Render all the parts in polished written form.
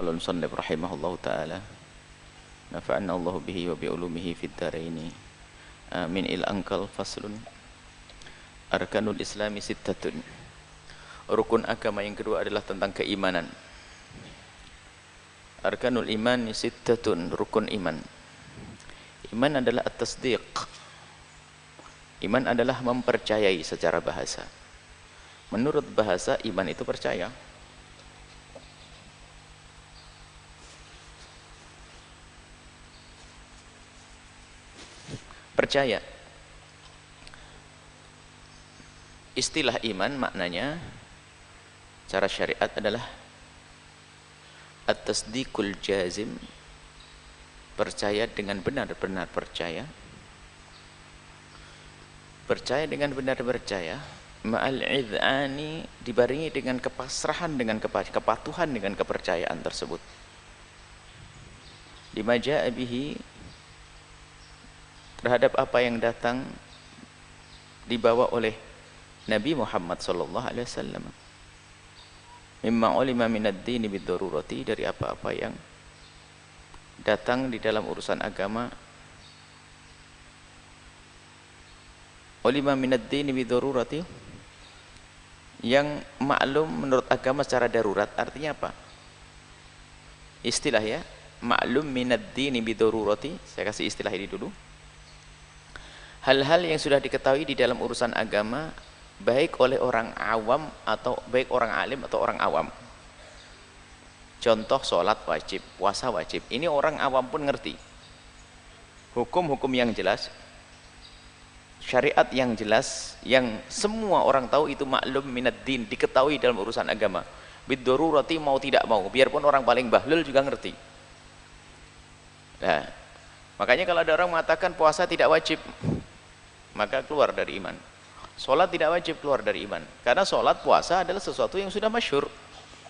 Qala al-musannif rahimahullahu ta'ala nafa'anna Allah bihi wa bi'ulumihi fid dharaini amin. Il angkal faslun. Arkanul islami sittatun. Rukun agama yang kedua adalah tentang keimanan. Arkanul iman sittatun, rukun iman. Iman adalah at-tasdiq. Iman adalah mempercayai secara bahasa. Menurut bahasa, iman itu percaya. Percaya. Istilah iman maknanya cara syariat adalah at-tasdiqul jazim, percaya dengan benar-benar percaya. Percaya dengan benar percaya, ma'al idhani, dibarengi dengan kepasrahan, dengan kepatuhan dengan kepercayaan tersebut. Lima ja'a bihi, terhadap apa yang datang dibawa oleh Nabi Muhammad sallallahu alaihi wasallam. Mimma ulima minad dini bid-darurati, dari apa-apa yang datang di dalam urusan agama. Ulima minad dini bid-darurati, yang maklum menurut agama secara darurat. Artinya apa? Istilah ya, maklum minad dini bid-darurati. Saya kasih istilah ini dulu. Hal-hal yang sudah diketahui di dalam urusan agama, baik oleh orang awam atau baik orang alim atau orang awam. Contoh, sholat wajib, puasa wajib. Ini orang awam pun ngerti. Hukum-hukum yang jelas, syariat yang jelas, yang semua orang tahu, itu maklum minad din, diketahui dalam urusan agama. Bid-darurati, mau tidak mau, biarpun orang paling bahlul juga ngerti. Nah, makanya kalau ada orang mengatakan puasa tidak wajib, maka keluar dari iman. Sholat tidak wajib, keluar dari iman. Karena sholat, puasa adalah sesuatu yang sudah masyhur.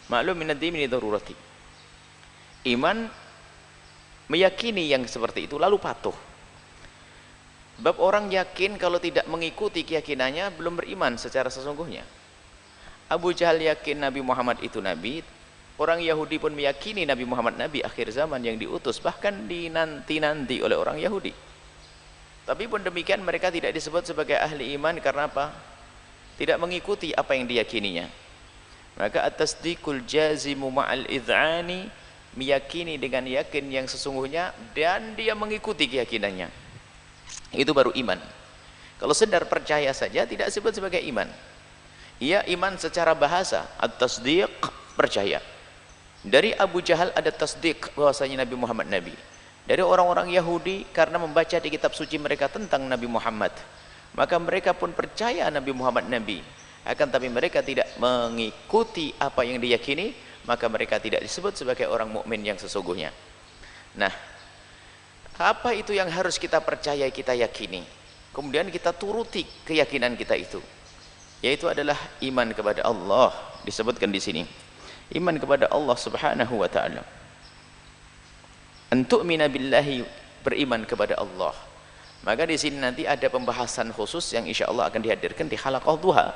Maklum minad din bid-darurati. Iman meyakini yang seperti itu, lalu patuh. Sebab orang yakin kalau tidak mengikuti keyakinannya belum beriman secara sesungguhnya. Abu Jahal yakin Nabi Muhammad itu Nabi. Orang Yahudi pun meyakini Nabi Muhammad Nabi akhir zaman yang diutus, bahkan dinanti-nanti oleh orang Yahudi. Tapi pun demikian mereka tidak disebut sebagai ahli iman. Karena apa? Tidak mengikuti apa yang diyakininya. Maka at-tasdiqul jazimu ma'al idhani, meyakini dengan yakin yang sesungguhnya dan dia mengikuti keyakinannya, itu baru iman. Kalau sekedar percaya saja tidak disebut sebagai iman. Ia iman secara bahasa, at-tasdiq, percaya. Dari Abu Jahal ada tasdiq bahwasanya Nabi Muhammad Nabi. Dari orang-orang Yahudi, karena membaca di kitab suci mereka tentang Nabi Muhammad, maka mereka pun percaya Nabi Muhammad Nabi. Akan tapi mereka tidak mengikuti apa yang diyakini, maka mereka tidak disebut sebagai orang mukmin yang sesungguhnya. Nah, apa itu yang harus kita percaya, kita yakini, kemudian kita turuti keyakinan kita itu, yaitu adalah iman kepada Allah. Disebutkan di sini iman kepada Allah Subhanahu wa taala. Antu'mina billahi, beriman kepada Allah. Maka di sini nanti ada pembahasan khusus yang insya Allah akan dihadirkan di halaqah duha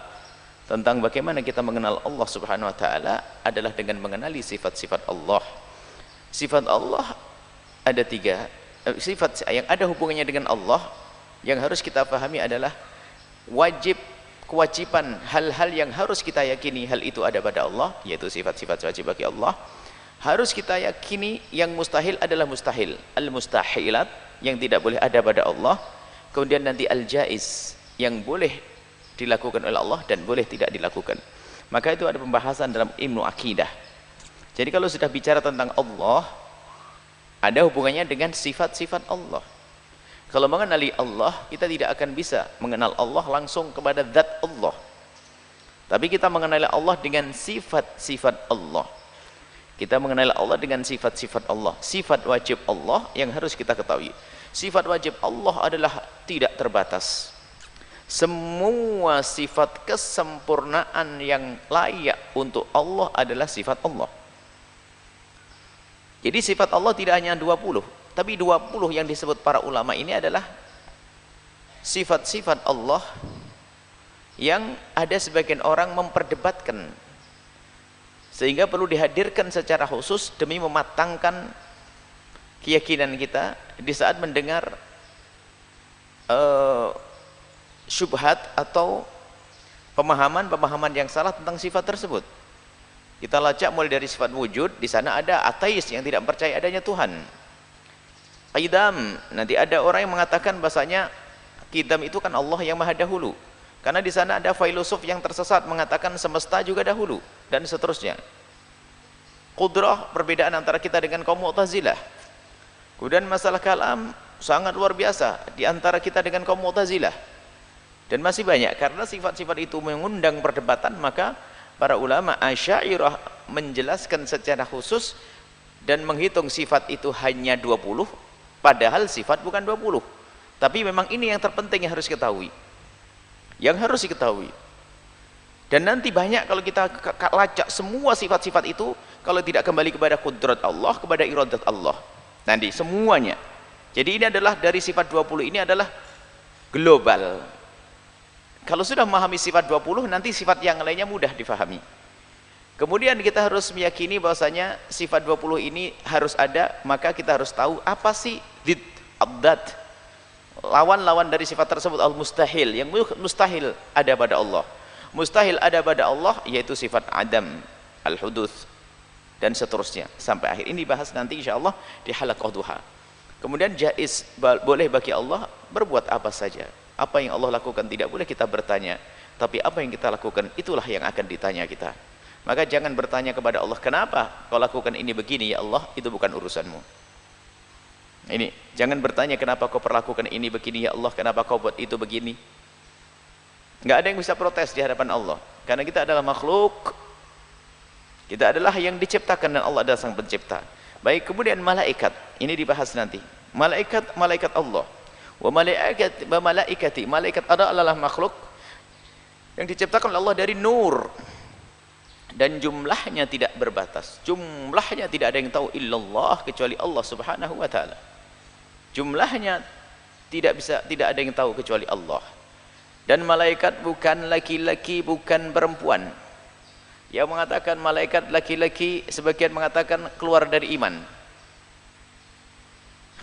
tentang bagaimana kita mengenal Allah Subhanahu wa taala adalah dengan mengenali sifat-sifat Allah. Sifat Allah ada tiga. Sifat yang ada hubungannya dengan Allah yang harus kita pahami adalah wajib, kewajiban, hal-hal yang harus kita yakini hal itu ada pada Allah, yaitu sifat-sifat wajib bagi Allah. Harus kita yakini yang mustahil adalah mustahil, al-mustahilat yang tidak boleh ada pada Allah. Kemudian nanti al-jaiz yang boleh dilakukan oleh Allah dan boleh tidak dilakukan. Maka itu ada pembahasan dalam ilmu akidah. Jadi kalau sudah bicara tentang Allah, ada hubungannya dengan sifat-sifat Allah. Kalau mengenali Allah, kita tidak akan bisa mengenal Allah langsung kepada zat Allah. Tapi kita mengenali Allah dengan sifat-sifat Allah. Kita mengenali Allah dengan sifat-sifat Allah. Sifat wajib Allah yang harus kita ketahui. Sifat wajib Allah adalah tidak terbatas. Semua sifat kesempurnaan yang layak untuk Allah adalah sifat Allah. Jadi sifat Allah tidak hanya 20, tapi 20 yang disebut para ulama ini adalah sifat-sifat Allah yang ada sebagian orang memperdebatkan Sehingga perlu dihadirkan secara khusus demi mematangkan keyakinan kita di saat mendengar syubhat atau pemahaman-pemahaman yang salah tentang sifat tersebut. Kita lacak mulai dari sifat wujud, di sana ada ateis yang tidak percaya adanya Tuhan. Qidam, nanti ada orang yang mengatakan bahasanya qidam itu kan Allah yang maha dahulu. Karena di sana ada filosof yang tersesat mengatakan semesta juga dahulu dan seterusnya. Qudrah, perbedaan antara kita dengan kaum Mu'tazilah. Kemudian masalah kalam sangat luar biasa di antara kita dengan kaum Mu'tazilah. Dan masih banyak, karena sifat-sifat itu mengundang perdebatan, maka para ulama Asy'ariyah menjelaskan secara khusus dan menghitung sifat itu hanya 20, padahal sifat bukan 20. Tapi memang ini yang terpenting yang harus diketahui. Yang harus diketahui. Dan nanti banyak kalau kita lacak semua sifat-sifat itu, kalau tidak kembali kepada kudrat Allah, kepada iradat Allah. Nanti semuanya. Jadi ini adalah dari sifat 20 ini adalah global. Kalau sudah memahami sifat 20, nanti sifat yang lainnya mudah difahami. Kemudian kita harus meyakini bahwasanya sifat 20 ini harus ada, maka kita harus tahu apa sih did, abdad, lawan-lawan dari sifat tersebut. Al-mustahil, yang mustahil ada pada Allah. Mustahil ada pada Allah yaitu sifat adam, al-huduth, dan seterusnya. Sampai akhir ini bahas nanti insyaallah di halaqah duha. Kemudian jaiz, boleh bagi Allah berbuat apa saja. Apa yang Allah lakukan tidak boleh kita bertanya, tapi apa yang kita lakukan itulah yang akan ditanya kita. Maka jangan bertanya kepada Allah, kenapa kau lakukan ini begini ya Allah, itu bukan urusanmu. Ini, jangan bertanya kenapa kau perlakukan ini begini ya Allah, kenapa kau buat itu begini. Nggak ada yang bisa protes di hadapan Allah, karena kita adalah makhluk, kita adalah yang diciptakan dan Allah adalah sang pencipta. Baik, kemudian malaikat, ini dibahas nanti. Malaikat Allah. Wa malaikati, malaikat adalah makhluk yang diciptakan oleh Allah dari nur, dan jumlahnya tidak berbatas. Jumlahnya tidak ada yang tahu illallah kecuali Allah Subhanahu wa taala. Jumlahnya tidak ada yang tahu kecuali Allah. Dan malaikat bukan laki-laki, bukan perempuan. Yang mengatakan malaikat laki-laki, sebagian mengatakan keluar dari iman.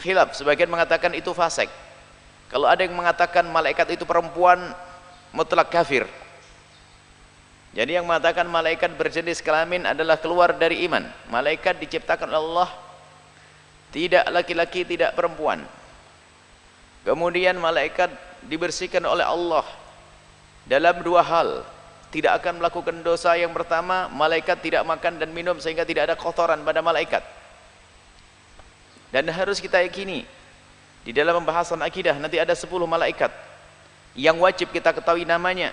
Khilaf, sebagian mengatakan itu fasik. Kalau ada yang mengatakan malaikat itu perempuan, mutlak kafir. Jadi yang mengatakan malaikat berjenis kelamin adalah keluar dari iman. Malaikat diciptakan oleh Allah, tidak laki-laki, tidak perempuan. Kemudian malaikat dibersihkan oleh Allah dalam dua hal. Tidak akan melakukan dosa. Yang pertama, malaikat tidak makan dan minum sehingga tidak ada kotoran pada malaikat. Dan harus kita yakini, di dalam pembahasan akidah nanti ada 10 malaikat yang wajib kita ketahui namanya.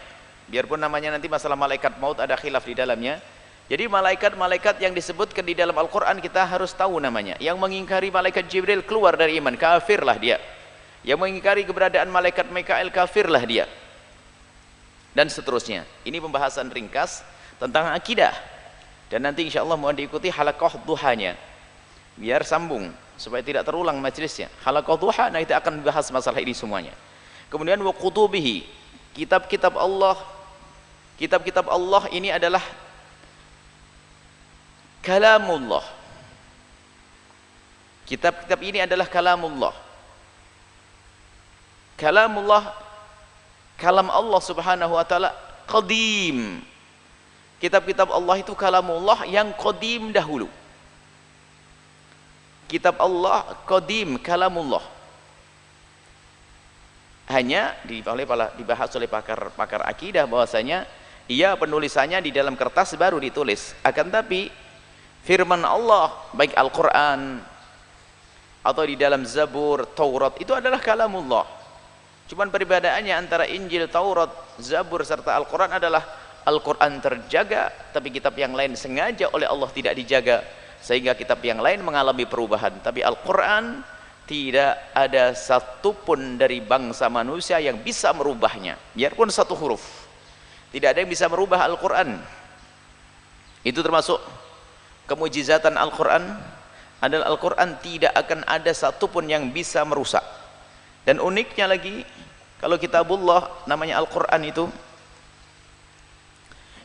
Biarpun namanya nanti masalah malaikat maut ada khilaf di dalamnya. Jadi malaikat-malaikat yang disebutkan di dalam Al-Quran kita harus tahu namanya. Yang mengingkari malaikat Jibril keluar dari iman, kafirlah dia. Yang mengingkari keberadaan malaikat Mikail, kafirlah dia. Dan seterusnya. Ini pembahasan ringkas tentang akidah. Dan nanti insya Allah mohon diikuti halaqah duhanya, biar sambung supaya tidak terulang majelisnya. Halaqah duha, nah kita akan bahas masalah ini semuanya. Kemudian wa kutubihi, kitab-kitab Allah. Kitab-kitab Allah ini adalah kalamullah. Kitab-kitab ini adalah kalamullah. Kalamullah, kalam Allah Subhanahu wa taala qadim. Kitab-kitab Allah itu kalamullah yang qadim dahulu. Kitab Allah qadim, kalamullah. Hanya dibahas oleh pakar akidah bahwasanya ia penulisannya di dalam kertas baru ditulis. Akan tapi firman Allah baik Al-Qur'an atau di dalam Zabur, Taurat itu adalah kalamullah. Cuman perbedaannya antara Injil, Taurat, Zabur serta Al-Qur'an adalah Al-Qur'an terjaga, tapi kitab yang lain sengaja oleh Allah tidak dijaga, sehingga kitab yang lain mengalami perubahan. Tapi Al-Quran tidak ada satupun dari bangsa manusia yang bisa merubahnya, biarpun satu huruf. Tidak ada yang bisa merubah Al-Quran. Itu termasuk kemujizatan Al-Quran, adalah Al-Quran tidak akan ada satupun yang bisa merusak. Dan uniknya lagi, kalau kitabullah namanya Al-Quran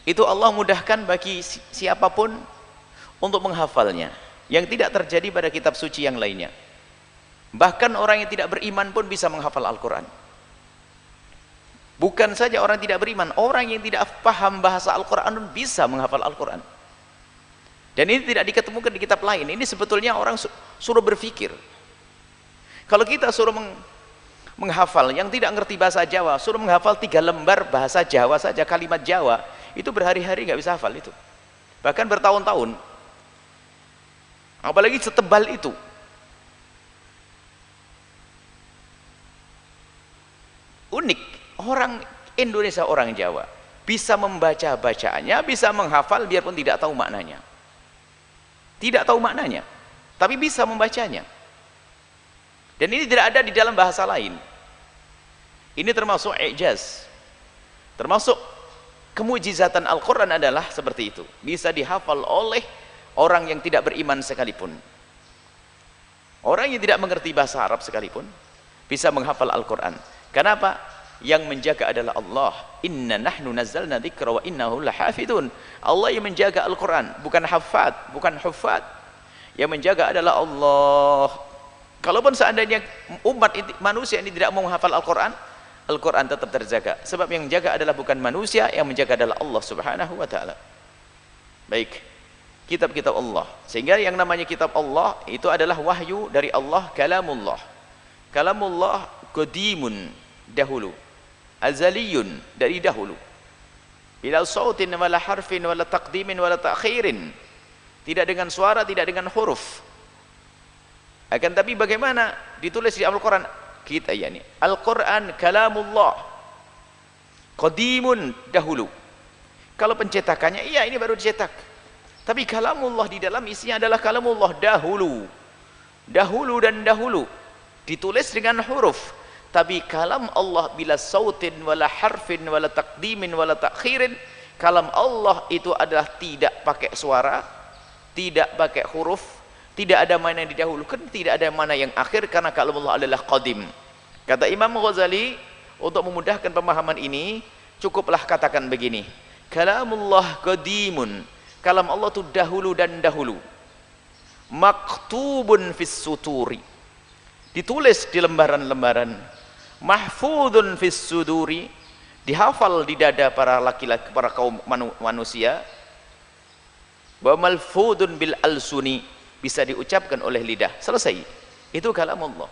itu Allah mudahkan bagi siapapun untuk menghafalnya, yang tidak terjadi pada kitab suci yang lainnya. Bahkan orang yang tidak beriman pun bisa menghafal Al-Quran. Bukan saja orang tidak beriman, orang yang tidak paham bahasa Al-Quran pun bisa menghafal Al-Quran. Dan ini tidak diketemukan di kitab lain. Ini sebetulnya orang suruh berpikir. Kalau kita suruh menghafal yang tidak ngerti bahasa Jawa, suruh menghafal 3 lembar bahasa Jawa saja, kalimat Jawa, itu berhari-hari nggak bisa hafal itu. Bahkan bertahun-tahun. Apalagi setebal itu. Unik, orang Indonesia, orang Jawa bisa membaca bacaannya, bisa menghafal biarpun tidak tahu maknanya. Tidak tahu maknanya, tapi bisa membacanya. Dan ini tidak ada di dalam bahasa lain. Ini termasuk i'jaz. Termasuk kemujizatan Al-Quran adalah seperti itu. Bisa dihafal oleh orang yang tidak beriman sekalipun. Orang yang tidak mengerti bahasa Arab sekalipun bisa menghafal Al-Quran. Kenapa? Yang menjaga adalah Allah. Inna nahnu nazzalna dzikra wa innahu lahafidun. Allah yang menjaga Al-Quran, bukan hafad, bukan hufad. Yang menjaga adalah Allah. Kalaupun seandainya umat manusia ini tidak mau menghafal Al-Quran, Al-Quran tetap terjaga. Sebab yang menjaga adalah bukan manusia, yang menjaga adalah Allah Subhanahu wa ta'ala. Baik, kitab-kitab Allah. Sehingga yang namanya kitab Allah itu adalah wahyu dari Allah, kalamullah. Kalamullah qadimun, dahulu, azaliyun, dari dahulu, bila sautin wala harfin wala taqdimin wala ta'khirin, tidak dengan suara, tidak dengan huruf. Akan tapi bagaimana ditulis di Al-Quran kita, yakni Al-Quran kalamullah qadimun, dahulu. Kalau pencetakannya, iya ini baru dicetak, tapi kalamullah di dalam isinya adalah kalamullah dahulu, dahulu dan dahulu, ditulis dengan huruf. Tapi kalam Allah bila sautin wala harfin wala taqdimin wala ta'khirin, kalam Allah itu adalah tidak pakai suara, tidak pakai huruf, tidak ada mana yang didahulukan, tidak ada mana yang akhir, karena kalam Allah adalah qadim. Kata Imam Ghazali, untuk memudahkan pemahaman ini cukuplah katakan begini, kalamullah qadimun, kalam Allah itu dahulu dan dahulu, maktubun fis suturi, ditulis di lembaran-lembaran, mahfudun fis suduri, dihafal di dada para laki-laki, para kaum manusia, wa malfudun bil alsuni, bisa diucapkan oleh lidah. Selesai, itu kalam Allah.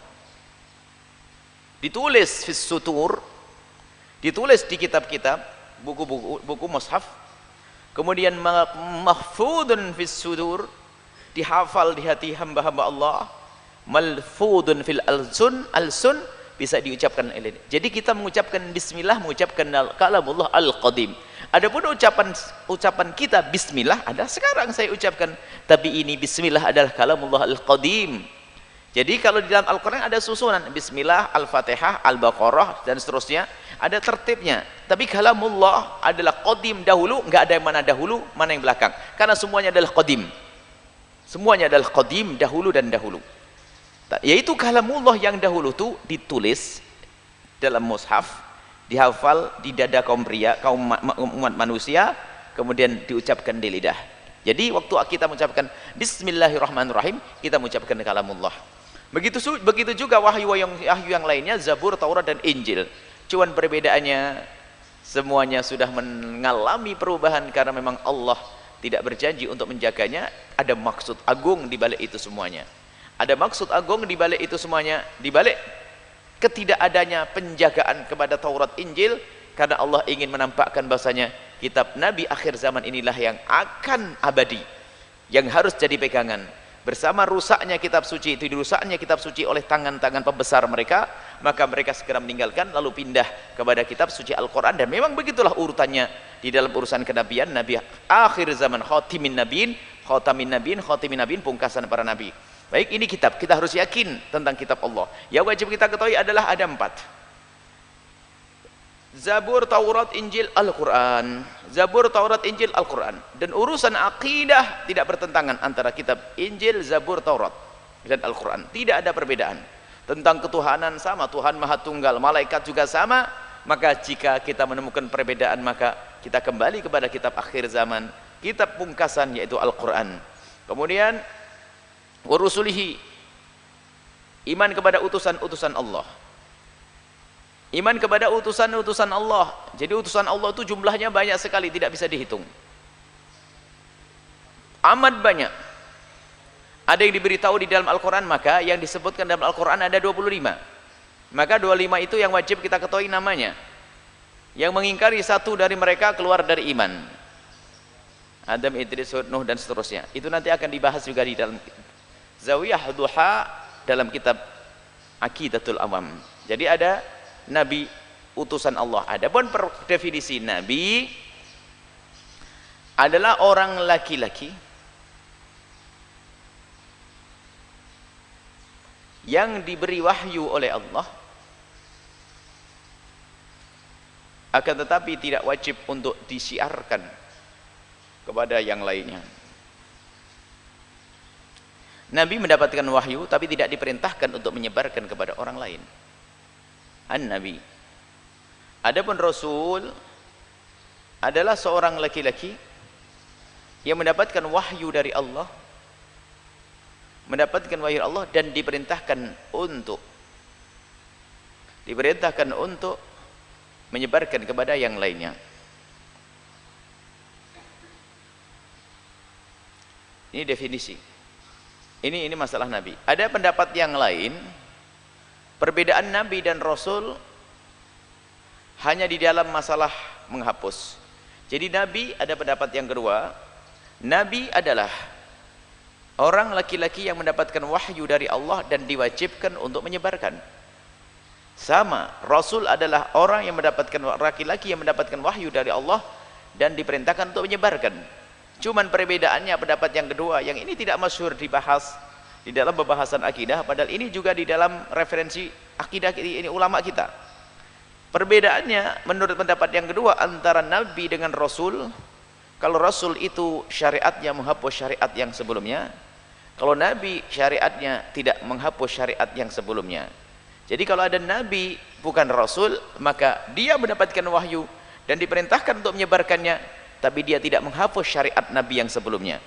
Ditulis fis sutur, ditulis di kitab-kitab, buku mushaf, kemudian mahfudun fis sudur, dihafal di hati hamba-hamba Allah, malfudun fil alsun, bisa diucapkan oleh. Jadi kita mengucapkan bismillah, mengucapkan kalamullah al-qadim. Adapun ucapan kita bismillah ada sekarang saya ucapkan, tapi ini bismillah adalah kalamullah al-qadim. Jadi kalau di dalam Al-Quran ada susunan bismillah, al-fatihah, al-baqarah dan seterusnya, ada tertibnya. Tapi kalamullah adalah qadim, dahulu, enggak ada yang mana dahulu, mana yang belakang, karena semuanya adalah qadim. Semuanya adalah qadim, dahulu dan dahulu. Yaitu kalamullah yang dahulu itu ditulis dalam mushaf, dihafal di dada kaum pria, kaum umat manusia, kemudian diucapkan di lidah. Jadi waktu kita mengucapkan bismillahirrahmanirrahim, kita mengucapkan kalamullah. Begitu juga wahyu yang lainnya, Zabur, Taurat dan Injil. Cuman perbedaannya semuanya sudah mengalami perubahan karena memang Allah tidak berjanji untuk menjaganya. Ada maksud agung di balik itu semuanya. Ada maksud agung di balik itu semuanya, di balik ketidakadanya penjagaan kepada Taurat Injil, karena Allah ingin menampakkan bahasanya kitab Nabi akhir zaman inilah yang akan abadi, yang harus jadi pegangan. Bersama rusaknya kitab suci itu, dirusaknya kitab suci oleh tangan-tangan pembesar mereka, maka mereka segera meninggalkan lalu pindah kepada kitab suci Al-Quran. Dan memang begitulah urutannya di dalam urusan kenabian. Nabi akhir zaman, khatimin nabiin, khatimin nabiin, pungkasan para nabi. Baik, ini kitab, kita harus yakin tentang kitab Allah. Yang wajib kita ketahui adalah ada 4: Zabur, Taurat, Injil, Al-Quran. Zabur, Taurat, Injil, Al-Quran. Dan urusan akidah tidak bertentangan antara kitab Injil, Zabur, Taurat dan Al-Quran. Tidak ada perbedaan. Tentang ketuhanan sama, Tuhan Maha Tunggal, malaikat juga sama. Maka jika kita menemukan perbedaan, maka kita kembali kepada kitab akhir zaman, kitab pungkasan, yaitu Al-Quran. Kemudian wa rusulihi, iman kepada utusan-utusan Allah. Iman kepada utusan-utusan Allah. Jadi utusan Allah itu jumlahnya banyak sekali, tidak bisa dihitung. Amat banyak. Ada yang diberitahu di dalam Al-Quran, maka yang disebutkan dalam Al-Quran ada 25. Maka 25 itu yang wajib kita ketahui namanya. Yang mengingkari satu dari mereka keluar dari iman. Adam, Idris, Hud, Nuh dan seterusnya. Itu nanti akan dibahas juga di dalam Zawiyah Duha dalam kitab Aqidatul Awam. Jadi ada nabi utusan Allah. Adapun per definisi nabi adalah orang laki-laki yang diberi wahyu oleh Allah, akan tetapi tidak wajib untuk disiarkan kepada yang lainnya. Nabi mendapatkan wahyu tapi tidak diperintahkan untuk menyebarkan kepada orang lain. An-Nabi. Adapun Rasul adalah seorang laki-laki yang mendapatkan wahyu dari Allah, mendapatkan wahyu Allah dan diperintahkan untuk menyebarkan kepada yang lainnya. Ini definisi. Ini masalah Nabi. Ada pendapat yang lain, perbedaan Nabi dan Rasul hanya di dalam masalah menghapus. Jadi Nabi, ada pendapat yang kedua, Nabi adalah orang laki-laki yang mendapatkan wahyu dari Allah dan diwajibkan untuk menyebarkan. Sama, Rasul adalah orang yang mendapatkan, laki-laki yang mendapatkan wahyu dari Allah dan diperintahkan untuk menyebarkan. Cuman perbedaannya pendapat yang kedua, yang ini tidak masyhur dibahas di dalam pembahasan akidah, padahal ini juga di dalam referensi akidah ini ulama kita. Perbedaannya menurut pendapat yang kedua antara Nabi dengan Rasul, kalau Rasul itu syariatnya menghapus syariat yang sebelumnya, kalau Nabi syariatnya tidak menghapus syariat yang sebelumnya. Jadi kalau ada Nabi bukan Rasul, maka dia mendapatkan wahyu dan diperintahkan untuk menyebarkannya, tapi dia tidak menghapus syariat Nabi yang sebelumnya.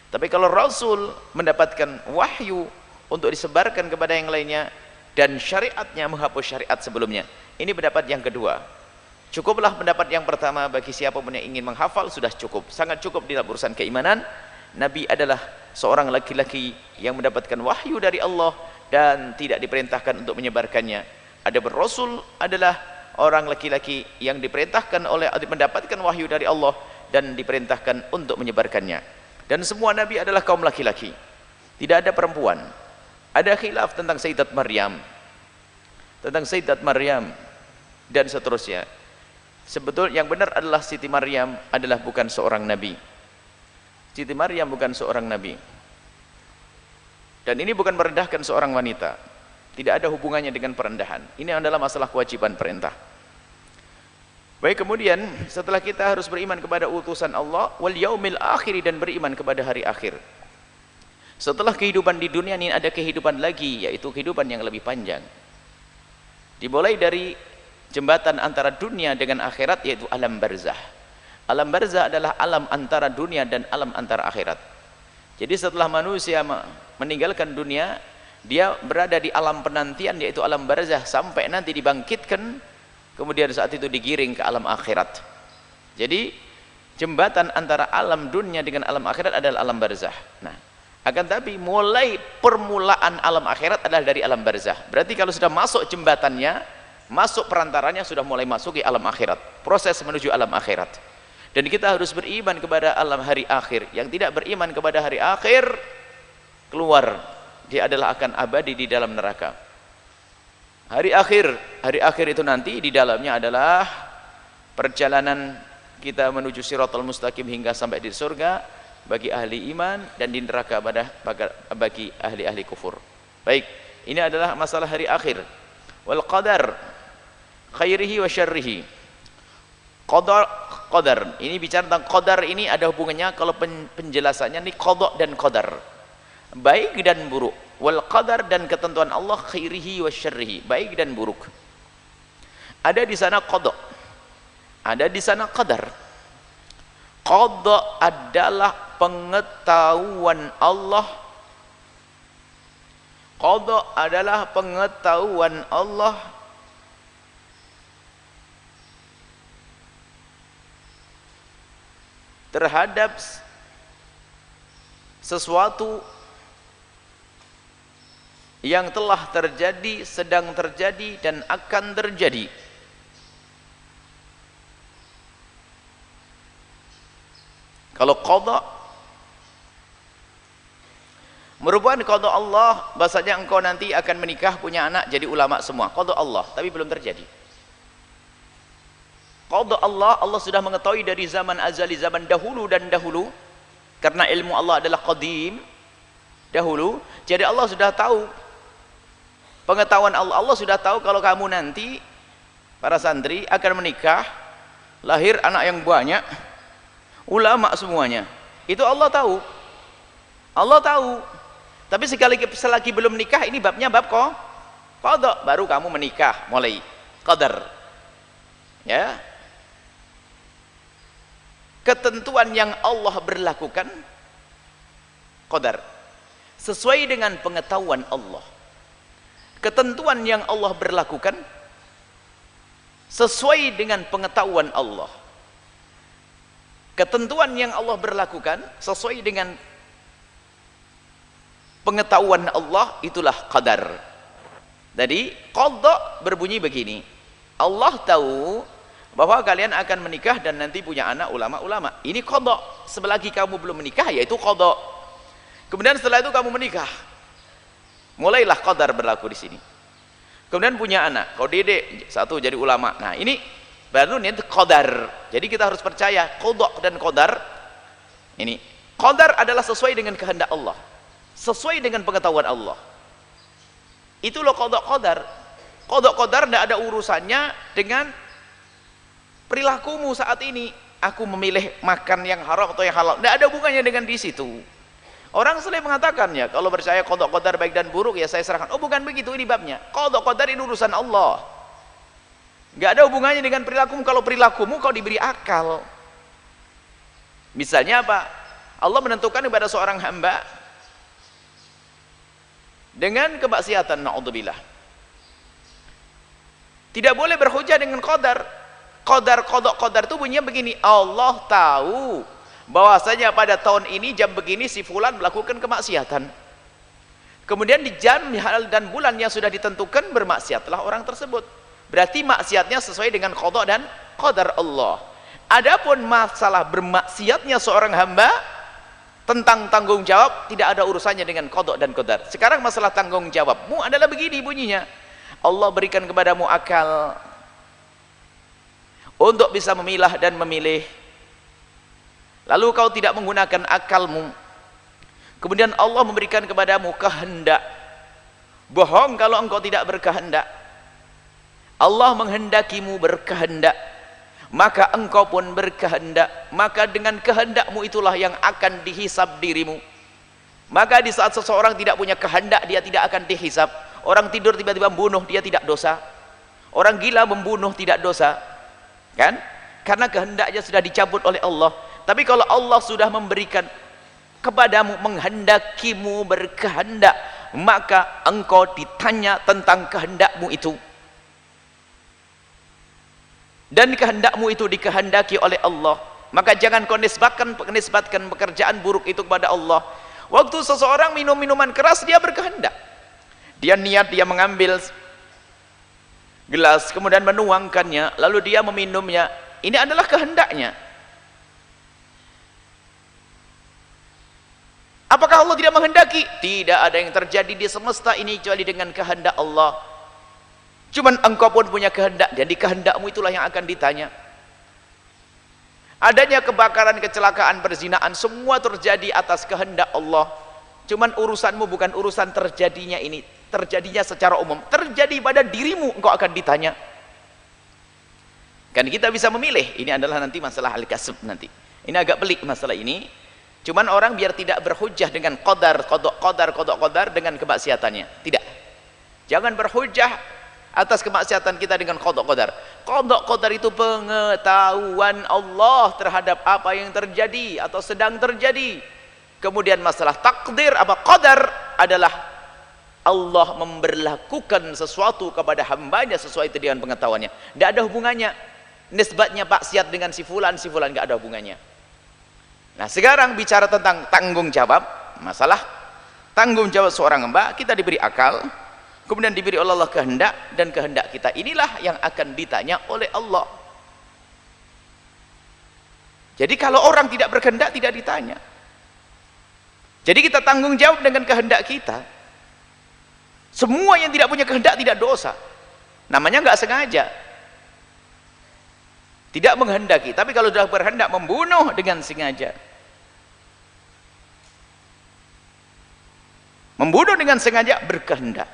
Tapi kalau Rasul mendapatkan wahyu untuk disebarkan kepada yang lainnya dan syariatnya menghapus syariat sebelumnya. Ini pendapat yang kedua. Cukuplah pendapat yang pertama bagi siapapun yang ingin menghafal, sudah cukup, sangat cukup di dalam urusan keimanan. Nabi adalah seorang laki-laki yang mendapatkan wahyu dari Allah dan tidak diperintahkan untuk menyebarkannya. Adapun Rasul adalah orang laki-laki yang diperintahkan oleh, mendapatkan wahyu dari Allah dan diperintahkan untuk menyebarkannya. Dan semua Nabi adalah kaum laki-laki, tidak ada perempuan. Ada khilaf tentang Sayyidat Maryam dan seterusnya. Sebetulnya yang benar adalah Siti Maryam adalah bukan seorang Nabi. Siti Maryam bukan seorang Nabi. Dan ini bukan merendahkan seorang wanita, tidak ada hubungannya dengan perendahan. Ini adalah masalah kewajiban perintah. Baik, kemudian setelah kita harus beriman kepada utusan Allah wal yaumil akhir, dan beriman kepada hari akhir. Setelah kehidupan di dunia ini ada kehidupan lagi, yaitu kehidupan yang lebih panjang. Dimulai dari jembatan antara dunia dengan akhirat, yaitu alam barzah. Alam barzah adalah alam antara dunia dan alam antara akhirat. Jadi setelah manusia meninggalkan dunia, dia berada di alam penantian, yaitu alam barzah, sampai nanti dibangkitkan, kemudian saat itu digiring ke alam akhirat. Jadi jembatan antara alam dunia dengan alam akhirat adalah alam barzah. Nah, akan tapi mulai permulaan alam akhirat adalah dari alam barzah. Berarti kalau sudah masuk jembatannya, masuk perantaranya, sudah mulai masuk ke alam akhirat, proses menuju alam akhirat. Dan kita harus beriman kepada alam hari akhir. Yang tidak beriman kepada hari akhir, keluar, dia adalah akan abadi di dalam neraka. Hari akhir itu nanti di dalamnya adalah perjalanan kita menuju Shiratal Mustaqim hingga sampai di surga bagi ahli iman, dan di neraka bagi ahli-ahli kufur. Baik, ini adalah masalah hari akhir. Wal qadar khairihi wa syarrihi. Qadar ini bicara tentang qadar, ini ada hubungannya, kalau penjelasannya ini qada dan qadar, baik dan buruk. Wal qadar, dan ketentuan Allah, khairihi wa syarrihi, baik dan buruk. Ada di sana qada, ada di sana qadar. Qada adalah pengetahuan Allah. Qada adalah pengetahuan Allah terhadap sesuatu yang telah terjadi, sedang terjadi, dan akan terjadi. Kalau qada merupakan qada Allah, bahasanya engkau nanti akan menikah, punya anak, jadi ulama semua. Qada Allah, tapi belum terjadi. Qada Allah, Allah sudah mengetahui dari zaman azali, zaman dahulu dan dahulu. Karena ilmu Allah adalah qadim, dahulu. Jadi Allah sudah tahu, pengetahuan Allah, Allah sudah tahu kalau kamu nanti, para santri, akan menikah, lahir anak yang banyak, ulama semuanya. Itu Allah tahu. Allah tahu. Tapi selagi belum nikah, ini babnya bab qada. Baru kamu menikah, mulai qadar. Ya. Ketentuan yang Allah berlakukan qadar sesuai dengan pengetahuan Allah. Ketentuan yang Allah berlakukan sesuai dengan pengetahuan Allah. Ketentuan yang Allah berlakukan sesuai dengan pengetahuan Allah, itulah qadar. Jadi qada berbunyi begini, Allah tahu bahwa kalian akan menikah dan nanti punya anak ulama-ulama. Ini qada. Selagi kamu belum menikah, yaitu qada. Kemudian setelah itu kamu menikah, mulailah qadar berlaku di sini. Kemudian punya anak, kau didik satu jadi ulama. Nah, ini baru nih qadar. Jadi kita harus percaya qada dan qadar. Ini qadar adalah sesuai dengan kehendak Allah, sesuai dengan pengetahuan Allah. Itu loh qada qadar. Qada qadar tidak ada urusannya dengan perilakumu saat ini. Aku memilih makan yang haram atau yang halal, tidak ada hubungannya dengan di situ. Orang selalu mengatakannya, kalau percaya qada qadar baik dan buruk, ya saya serahkan. Oh, bukan begitu, ini babnya. Qada qadar ini urusan Allah, nggak ada hubungannya dengan perilakumu. Kalau perilakumu kau diberi akal. Misalnya apa? Allah menentukan kepada seorang hamba dengan kemaksiatan, naudzubillah, tidak boleh berhujah dengan qadar. Qadar itu bunyinya begini, Allah tahu bahwasanya pada tahun ini jam begini si fulan melakukan kemaksiatan. Kemudian di jam dan bulan yang sudah ditentukan bermaksiatlah orang tersebut. Berarti maksiatnya sesuai dengan qada dan qadar Allah. Adapun masalah bermaksiatnya seorang hamba tentang tanggung jawab, tidak ada urusannya dengan qada dan qadar. Sekarang masalah tanggung jawabmu adalah begini bunyinya, Allah berikan kepadamu akal untuk bisa memilah dan memilih, lalu kau tidak menggunakan akalmu. Kemudian Allah memberikan kepadamu kehendak. Bohong kalau engkau tidak berkehendak. Allah menghendakimu berkehendak, maka engkau pun berkehendak. Maka dengan kehendakmu itulah yang akan dihisab dirimu. Maka di saat seseorang tidak punya kehendak, dia tidak akan dihisab. Orang tidur tiba-tiba membunuh, dia tidak dosa. Orang gila membunuh, tidak dosa, kan? Karena kehendaknya sudah dicabut oleh Allah. Tapi kalau Allah sudah memberikan kepadamu, menghendakimu berkehendak, maka engkau ditanya tentang kehendakmu itu, dan kehendakmu itu dikehendaki oleh Allah. Maka jangan kau nisbatkan pekerjaan buruk itu kepada Allah. Waktu seseorang minum minuman keras, dia berkehendak, dia niat, dia mengambil gelas kemudian menuangkannya, lalu dia meminumnya. Ini adalah kehendaknya. Apakah Allah tidak menghendaki? Tidak ada yang terjadi di semesta ini kecuali dengan kehendak Allah. Cuman engkau pun punya kehendak, jadi kehendakmu itulah yang akan ditanya. Adanya kebakaran, kecelakaan, perzinaan, semua terjadi atas kehendak Allah. Cuman urusanmu bukan urusan terjadinya ini, terjadinya secara umum, terjadi pada dirimu, engkau akan ditanya. Kan kita bisa memilih. Ini adalah nanti masalah al-kasb nanti. Ini agak pelik masalah ini. Cuman orang biar tidak berhujjah dengan qadar dengan kemaksiatannya. Tidak. Jangan berhujjah atas kemaksiatan kita dengan qadar. Qada qadar itu pengetahuan Allah terhadap apa yang terjadi atau sedang terjadi. Kemudian masalah takdir apa qadar adalah Allah memberlakukan sesuatu kepada hambanya sesuai dengan pengetahuannya. Tidak ada hubungannya nisbatnya maksiat dengan si fulan nggak ada hubungannya. Nah, sekarang bicara tentang tanggung jawab, masalah tanggung jawab seorang hamba, kita diberi akal, kemudian diberi oleh Allah kehendak, dan kehendak kita inilah yang akan ditanya oleh Allah. Jadi kalau orang tidak berkehendak tidak ditanya. Jadi kita tanggung jawab dengan kehendak kita. Semua yang tidak punya kehendak tidak dosa. Namanya nggak sengaja. Tidak menghendaki, tapi kalau sudah berhendak membunuh dengan sengaja. Membunuh dengan sengaja berkehendak.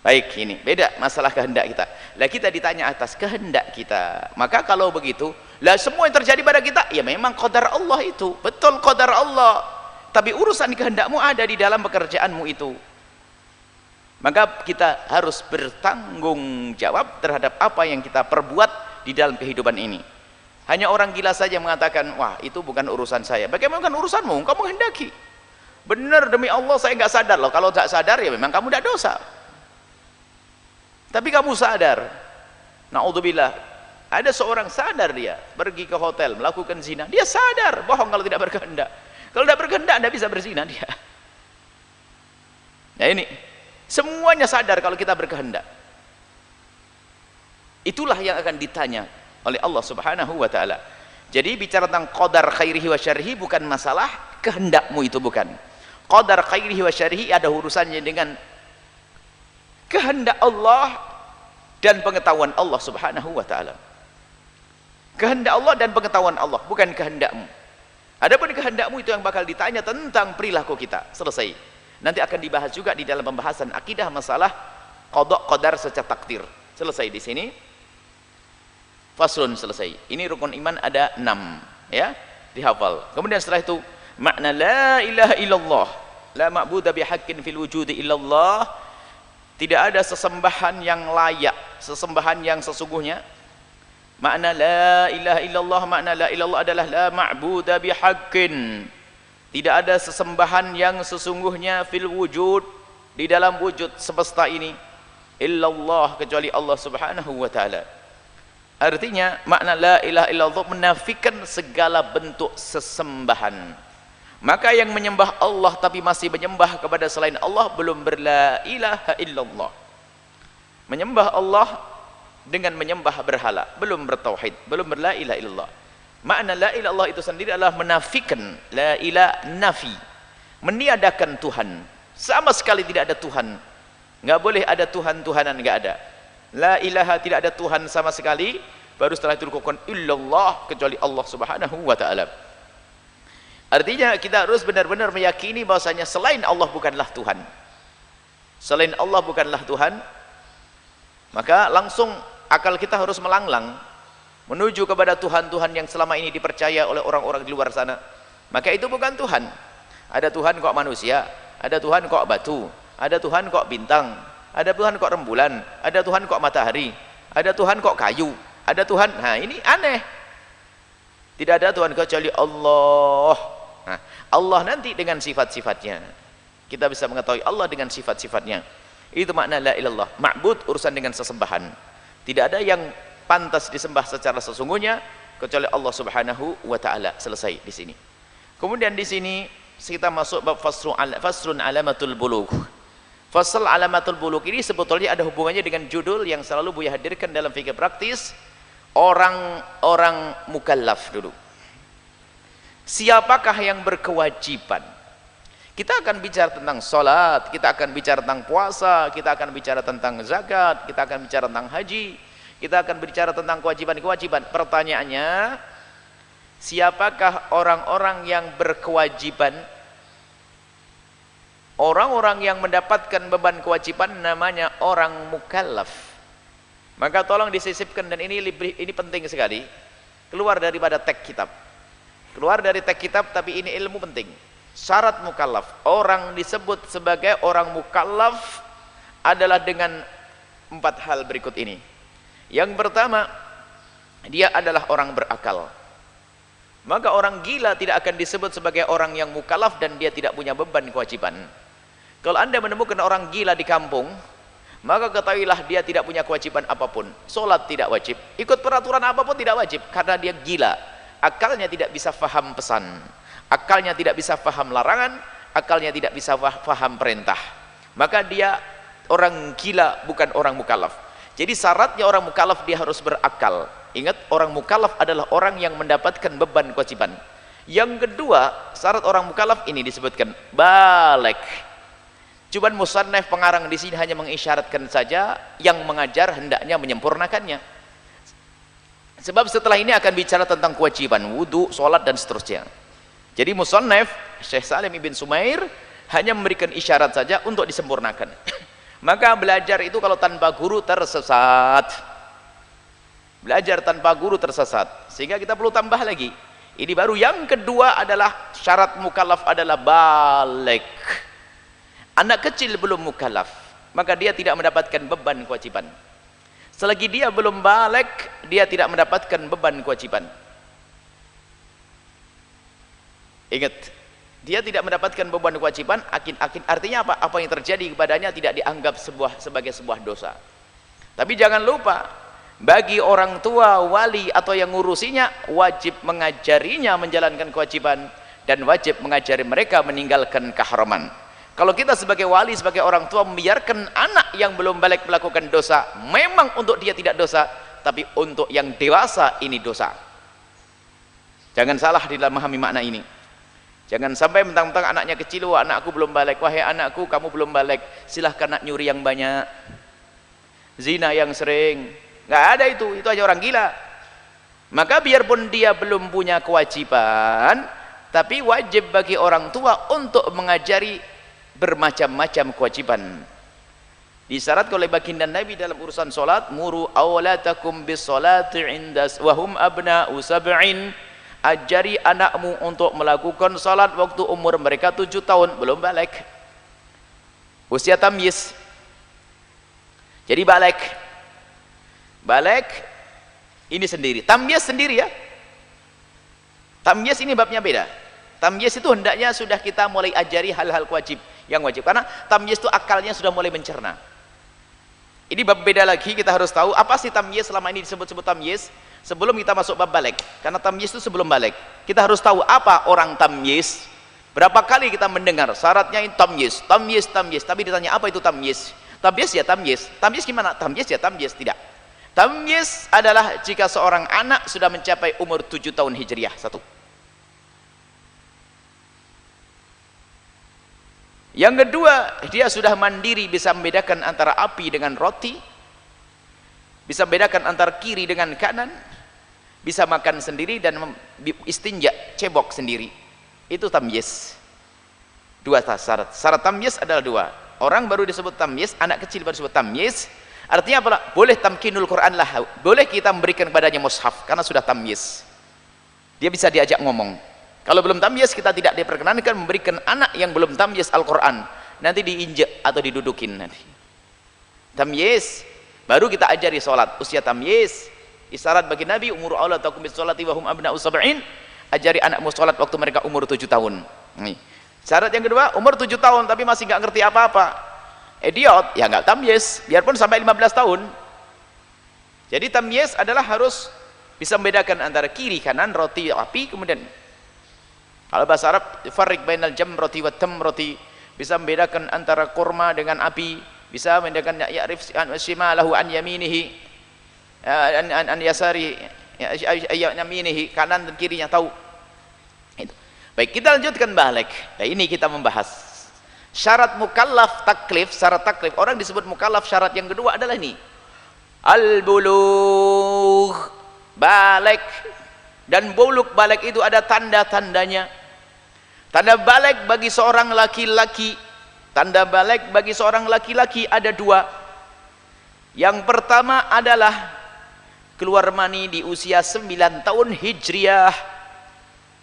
Baik, ini beda masalah kehendak kita. Lah kita ditanya atas kehendak kita. Maka kalau begitu, lah semua yang terjadi pada kita ya memang qadar Allah itu. Betul qadar Allah. Tapi urusan kehendakmu ada di dalam pekerjaanmu itu. Maka kita harus bertanggung jawab terhadap apa yang kita perbuat di dalam kehidupan ini. Hanya orang gila saja mengatakan, wah itu bukan urusan saya. Bagaimana bukan urusanmu? Kamu menghendaki. Benar, demi Allah saya nggak sadar loh. Kalau tak sadar ya memang kamu tidak dosa. Tapi kamu sadar. Na'udzubillah. Ada seorang sadar dia pergi ke hotel melakukan zina. Dia sadar bohong kalau tidak berkehendak. Kalau tidak berkehendak tidak bisa berzina dia. Nah ini semuanya sadar kalau kita berkehendak. Itulah yang akan ditanya oleh Allah Subhanahu wa taala. Jadi bicara tentang qadar khairihi wa syarrihi bukan masalah kehendakmu, itu bukan. Qadar khairihi wa syarrihi ada urusannya dengan kehendak Allah dan pengetahuan Allah Subhanahu wa taala. Kehendak Allah dan pengetahuan Allah, bukan kehendakmu. Adapun kehendakmu itu yang bakal ditanya tentang perilaku kita. Selesai. Nanti akan dibahas juga di dalam pembahasan akidah masalah qada qadar secara takdir. Selesai di sini. Faslun, selesai. Ini rukun iman ada 6, ya. Dihafal. Kemudian setelah itu makna la ilaha illallah, la ma'budu bihaqqin fil wujudi illallah. Tidak ada sesembahan yang layak, sesembahan yang sesungguhnya. Makna la ilaha illallah, makna la ilallah adalah la ma'budu bihaqqin. Tidak ada sesembahan yang sesungguhnya fil wujud, di dalam wujud semesta ini, illallah, kecuali Allah Subhanahu wa taala. Artinya makna la ilaha illallah menafikan segala bentuk sesembahan. Maka yang menyembah Allah tapi masih menyembah kepada selain Allah belum berla ilaha illallah. Menyembah Allah dengan menyembah berhala belum bertauhid, belum berla ilaha illallah. Makna la ilaha illallah itu sendiri adalah menafikan, la ilaha nafi, meniadakan Tuhan. Sama sekali tidak ada Tuhan. Nggak boleh ada Tuhan-Tuhanan, nggak ada. La ilaha, tidak ada Tuhan sama sekali. Baru setelah itu dikukuhkan illallah, kecuali Allah Subhanahu wa taala. Artinya kita harus benar-benar meyakini bahwasanya selain Allah bukanlah Tuhan. Selain Allah bukanlah Tuhan. Maka langsung akal kita harus melanglang menuju kepada Tuhan-Tuhan yang selama ini dipercaya oleh orang-orang di luar sana. Maka itu bukan Tuhan. Ada Tuhan kok manusia, ada Tuhan kok batu, ada Tuhan kok bintang, ada Tuhan kok rembulan, ada Tuhan kok matahari, ada Tuhan kok kayu, ada Tuhan. Nah ini aneh. Tidak ada Tuhan kecuali Allah. Nah, Allah nanti dengan sifat-sifatnya. Kita bisa mengetahui Allah dengan sifat-sifatnya. Itu makna la ilallah. Ma'bud, urusan dengan sesembahan. Tidak ada yang pantas disembah secara sesungguhnya kecuali Allah Subhanahu wa taala. Selesai di sini. Kemudian di sini kita masuk bab fasrun alamatul bulugh. Fasal alamatul bulugh ini sebetulnya ada hubungannya dengan judul yang selalu Buya hadirkan dalam fikih praktis, orang-orang mukallaf dulu. Siapakah yang berkewajiban? Kita akan bicara tentang salat, kita akan bicara tentang puasa, kita akan bicara tentang zakat, kita akan bicara tentang haji, kita akan bicara tentang kewajiban-kewajiban. Pertanyaannya, siapakah orang-orang yang berkewajiban? Orang-orang yang mendapatkan beban kewajiban namanya orang mukallaf. Maka tolong disisipkan, dan ini penting sekali. Keluar daripada teks kitab. Keluar dari teks kitab, tapi ini ilmu penting. Syarat mukallaf. Orang disebut sebagai orang mukallaf adalah dengan 4 hal berikut ini. Yang pertama, dia adalah orang berakal. Maka orang gila tidak akan disebut sebagai orang yang mukallaf dan dia tidak punya beban kewajiban. Kalau Anda menemukan orang gila di kampung, maka ketahuilah dia tidak punya kewajiban apapun. Sholat tidak wajib, ikut peraturan apapun tidak wajib, karena dia gila. Akalnya tidak bisa faham pesan, akalnya tidak bisa faham larangan, akalnya tidak bisa faham perintah. Maka dia orang gila, bukan orang mukallaf. Jadi syaratnya orang mukallaf dia harus berakal. Ingat, orang mukallaf adalah orang yang mendapatkan beban kewajiban. Yang kedua, syarat orang mukallaf ini disebutkan balik. Cuman musannaf pengarang di sini hanya mengisyaratkan saja, yang mengajar hendaknya menyempurnakannya. Sebab setelah ini akan bicara tentang kewajiban wudu, sholat dan seterusnya. Jadi musannaf Syekh Salim ibn Sumair hanya memberikan isyarat saja untuk disempurnakan. Maka belajar itu kalau tanpa guru tersesat. Belajar tanpa guru tersesat, sehingga kita perlu tambah lagi. Ini baru yang kedua adalah syarat mukallaf adalah balik. Anak kecil belum mukallaf, maka dia tidak mendapatkan beban kewajiban. Selagi dia belum balik, dia tidak mendapatkan beban kewajiban. Ingat, dia tidak mendapatkan beban kewajiban. Artinya apa? Apa yang terjadi kepadanya tidak dianggap sebagai sebuah dosa. Tapi jangan lupa, bagi orang tua, wali atau yang ngurusinya, wajib mengajarinya menjalankan kewajiban dan wajib mengajari mereka meninggalkan keharaman. Kalau kita sebagai wali, sebagai orang tua membiarkan anak yang belum balik melakukan dosa, memang untuk dia tidak dosa, tapi untuk yang dewasa ini dosa. Jangan salah di dalam memahami makna ini. Jangan sampai mentang-mentang anaknya kecil, wah anakku belum balik, wahai anakku kamu belum balik, silahkan nak nyuri yang banyak, zina yang sering. Nggak ada itu aja orang gila. Maka biarpun dia belum punya kewajiban, tapi wajib bagi orang tua untuk mengajari bermacam-macam kewajiban. Disyaratkan oleh baginda Nabi dalam urusan solat, muru awlatakum bis salati indas wahum abna'u sab'in. Ajari anakmu untuk melakukan salat waktu umur mereka 7 tahun, belum balik. Usia tamyiz. Jadi balik ini sendiri, tamyiz sendiri ya. Tamyiz ini babnya beda. Tamyiz itu hendaknya sudah kita mulai ajari hal-hal yang wajib, karena tamyiz itu akalnya sudah mulai mencerna. Ini bab beda lagi, kita harus tahu apa sih tamyiz. Selama ini disebut-sebut tamyiz sebelum kita masuk bab balik, karena tamyiz itu sebelum balik. Kita harus tahu apa orang tamyiz. Berapa kali kita mendengar syaratnya ini tamyiz, tapi ditanya apa itu tamyiz? Tamyiz ya tamyiz. Tamyiz gimana? Tamyiz ya tamyiz, tidak. Tamyiz adalah jika seorang anak sudah mencapai umur 7 tahun hijriah. 1. Yang kedua, dia sudah mandiri, bisa membedakan antara api dengan roti, bisa membedakan antara kiri dengan kanan, bisa makan sendiri dan istinja, cebok sendiri. Itu tamyiz. 2 syarat. Syarat tamyiz adalah 2. Orang baru disebut tamyiz, anak kecil baru disebut tamyiz. Artinya apa? Boleh tamkinul Quran lah, boleh kita memberikan kepadanya mushaf karena sudah tamyiz. Dia bisa diajak ngomong. Kalau belum tamyiz, kita tidak diperkenankan memberikan anak yang belum tamyiz Al-Quran. Nanti diinjek atau didudukin nanti. Tamyiz, baru kita ajari sholat. Usia tamyiz, isyarat bagi Nabi, umur auladakum bis sholati wa hum abna'u sab'in. Ajari anakmu sholat waktu mereka umur 7 tahun. Nih. Syarat yang kedua, umur 7 tahun tapi masih nggak ngerti apa-apa. Idiot, ya nggak tamyiz, biarpun sampai 15 tahun. Jadi tamyiz adalah harus bisa membedakan antara kiri, kanan, roti, api, kemudian kalau bahasa Arab, farriq bainal jamrati wat tamrati, bisa membedakan antara kurma dengan api, bisa membedakan ya'rif shimalahu an yaminihi, an yasari, yaminihi, kanan dan kirinya tahu. Itu. Baik, kita lanjutkan balik. Nah, ini kita membahas syarat mukallaf taklif. Syarat taklif, orang disebut mukallaf, syarat yang kedua adalah ini, al-bulugh, balik. Dan balik itu ada tanda-tandanya. Tanda balik bagi seorang laki-laki, tanda balik bagi seorang laki-laki ada 2. Yang pertama adalah keluar mani di usia 9 tahun hijriah.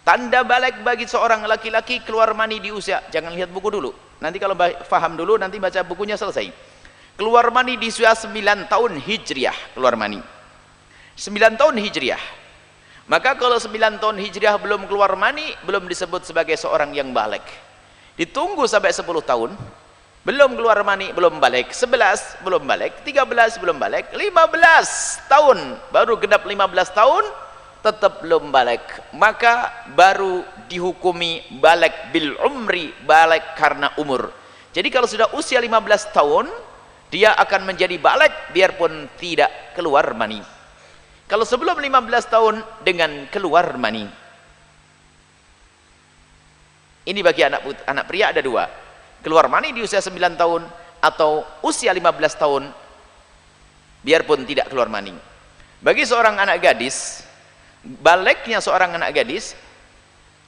Tanda balik bagi seorang laki-laki keluar mani di usia, jangan lihat buku dulu, nanti kalau paham dulu nanti baca bukunya selesai. keluar mani di usia 9 tahun hijriah, keluar mani 9 tahun hijriah. Maka kalau 9 tahun hijriah belum keluar mani, belum disebut sebagai seorang yang balik. Ditunggu sampai 10 tahun belum keluar mani, belum balik. 11 belum balik, 13 belum balik, 15 tahun baru genap 15 tahun tetap belum balik, maka baru dihukumi balik bil umri, balik karena umur. Jadi kalau sudah usia 15 tahun dia akan menjadi balik biarpun tidak keluar mani. Kalau sebelum 15 tahun dengan keluar mani. Ini bagi anak pria ada dua, keluar mani di usia 9 tahun atau usia 15 tahun biarpun tidak keluar mani. Bagi seorang anak gadis, baliknya seorang anak gadis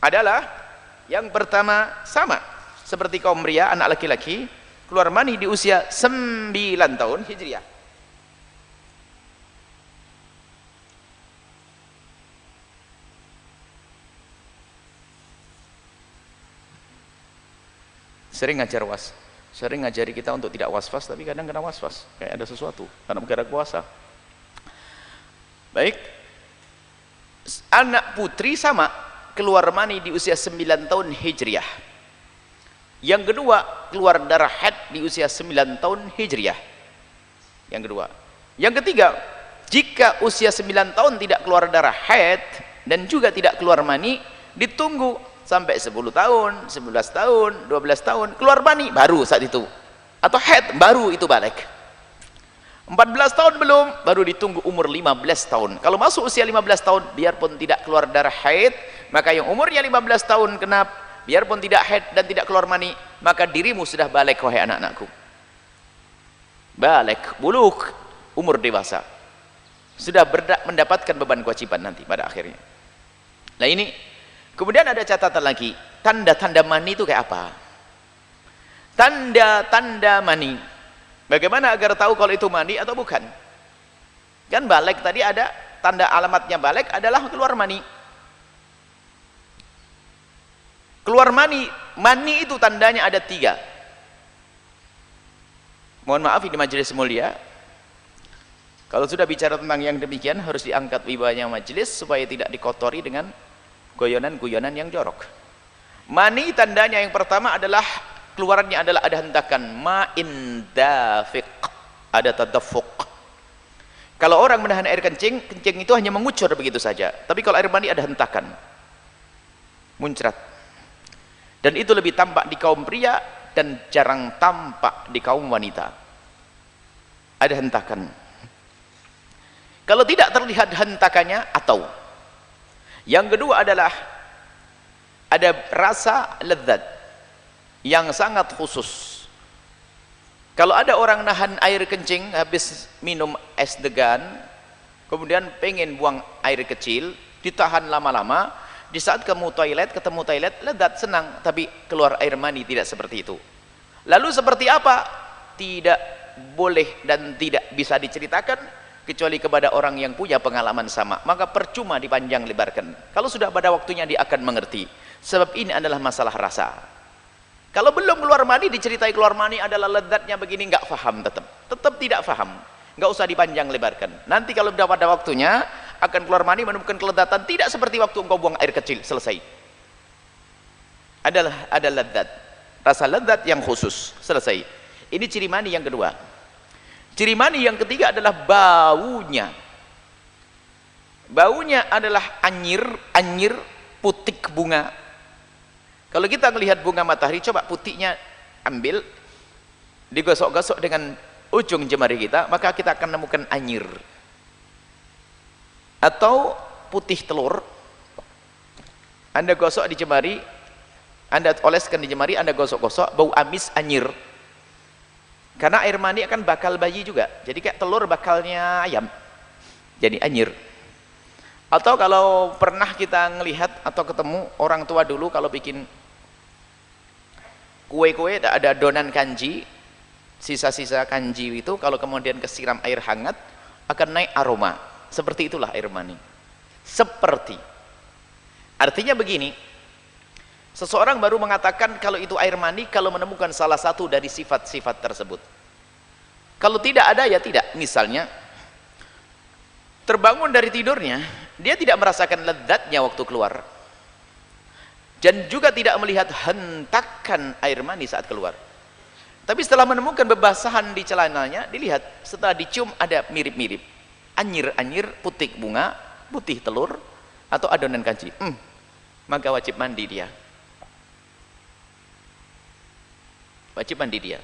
adalah yang pertama sama seperti kaum pria, anak laki-laki keluar mani di usia 9 tahun hijriah. Sering ngajari kita untuk tidak waswas, tapi kadang kena waswas kayak ada sesuatu karena gara puasa. Baik, anak putri sama keluar mani di usia 9 tahun hijriah. Yang kedua, keluar darah haid di usia 9 tahun hijriah. Yang kedua. Yang ketiga, jika usia 9 tahun tidak keluar darah haid dan juga tidak keluar mani, ditunggu sampai 10 tahun, 11 tahun, 12 tahun keluar mani baru saat itu, atau haid baru itu balik. 14 tahun belum, baru ditunggu umur 15 tahun. Kalau masuk usia 15 tahun biarpun tidak keluar darah haid, maka yang umurnya 15 tahun genap biarpun tidak haid dan tidak keluar mani, maka dirimu sudah balik wahai anak-anakku. Balik, buluk, umur dewasa, sudah mendapatkan beban kewajiban nanti pada akhirnya. Nah ini kemudian ada catatan lagi, tanda-tanda mani itu kayak apa? Tanda-tanda mani. Bagaimana agar tahu kalau itu mani atau bukan? Kan balik tadi ada tanda alamatnya balik adalah keluar mani. Keluar mani, mani itu tandanya ada 3. Mohon maaf ini majelis mulia. Kalau sudah bicara tentang yang demikian harus diangkat wibawanya majelis supaya tidak dikotori dengan guyonan-guyonan yang jorok. Mani tandanya yang pertama adalah keluarannya adalah ada hentakan, ma'in dafiq, ada tadaffuq. Kalau orang menahan air kencing, kencing itu hanya mengucur begitu saja. Tapi kalau air mani ada hentakan, muncrat. Dan itu lebih tampak di kaum pria dan jarang tampak di kaum wanita. Ada hentakan. Kalau tidak terlihat hentakannya, atau yang kedua adalah ada rasa lezat yang sangat khusus. Kalau ada orang nahan air kencing habis minum es degan, kemudian pengen buang air kecil, ditahan lama-lama, di saat ketemu toilet lezat, senang, tapi keluar air mani tidak seperti itu. Lalu seperti apa? Tidak boleh dan tidak bisa diceritakan kecuali kepada orang yang punya pengalaman sama, maka percuma dipanjang lebarkan. Kalau sudah pada waktunya dia akan mengerti, sebab ini adalah masalah rasa. Kalau belum keluar mani diceritai keluar mani adalah lezatnya begini, nggak faham, tetap tidak faham, nggak usah dipanjang lebarkan. Nanti kalau sudah pada waktunya akan keluar mani menemukan kelezatan tidak seperti waktu engkau buang air kecil, selesai. Ada lezat, rasa lezat yang khusus, selesai. Ini ciri mani yang kedua. Ciri mani yang ketiga adalah baunya. Baunya adalah anyir putik bunga. Kalau kita melihat bunga matahari, coba putiknya ambil, digosok-gosok dengan ujung jemari kita, maka kita akan menemukan anyir. Atau putih telur, Anda gosok di jemari, Anda oleskan di jemari, Anda gosok-gosok, bau amis, anyir. Karena air mani akan bakal bayi juga, jadi kayak telur bakalnya ayam, jadi anyir. Atau kalau pernah kita ngelihat atau ketemu orang tua dulu kalau bikin kue-kue ada adonan kanji, sisa-sisa kanji itu kalau kemudian kesiram air hangat akan naik aroma. Seperti itulah air mani. Seperti. Artinya begini, seseorang baru mengatakan kalau itu air mani kalau menemukan salah satu dari sifat-sifat tersebut. Kalau tidak ada ya tidak. Misalnya terbangun dari tidurnya, dia tidak merasakan lezatnya waktu keluar, dan juga tidak melihat hentakan air mani saat keluar. Tapi setelah menemukan bebasahan di celananya, dilihat setelah dicium ada mirip-mirip anyir-anyir, putih bunga, putih telur, atau adonan kanji. Maka wajib mandi dia. Wajib mandi dia.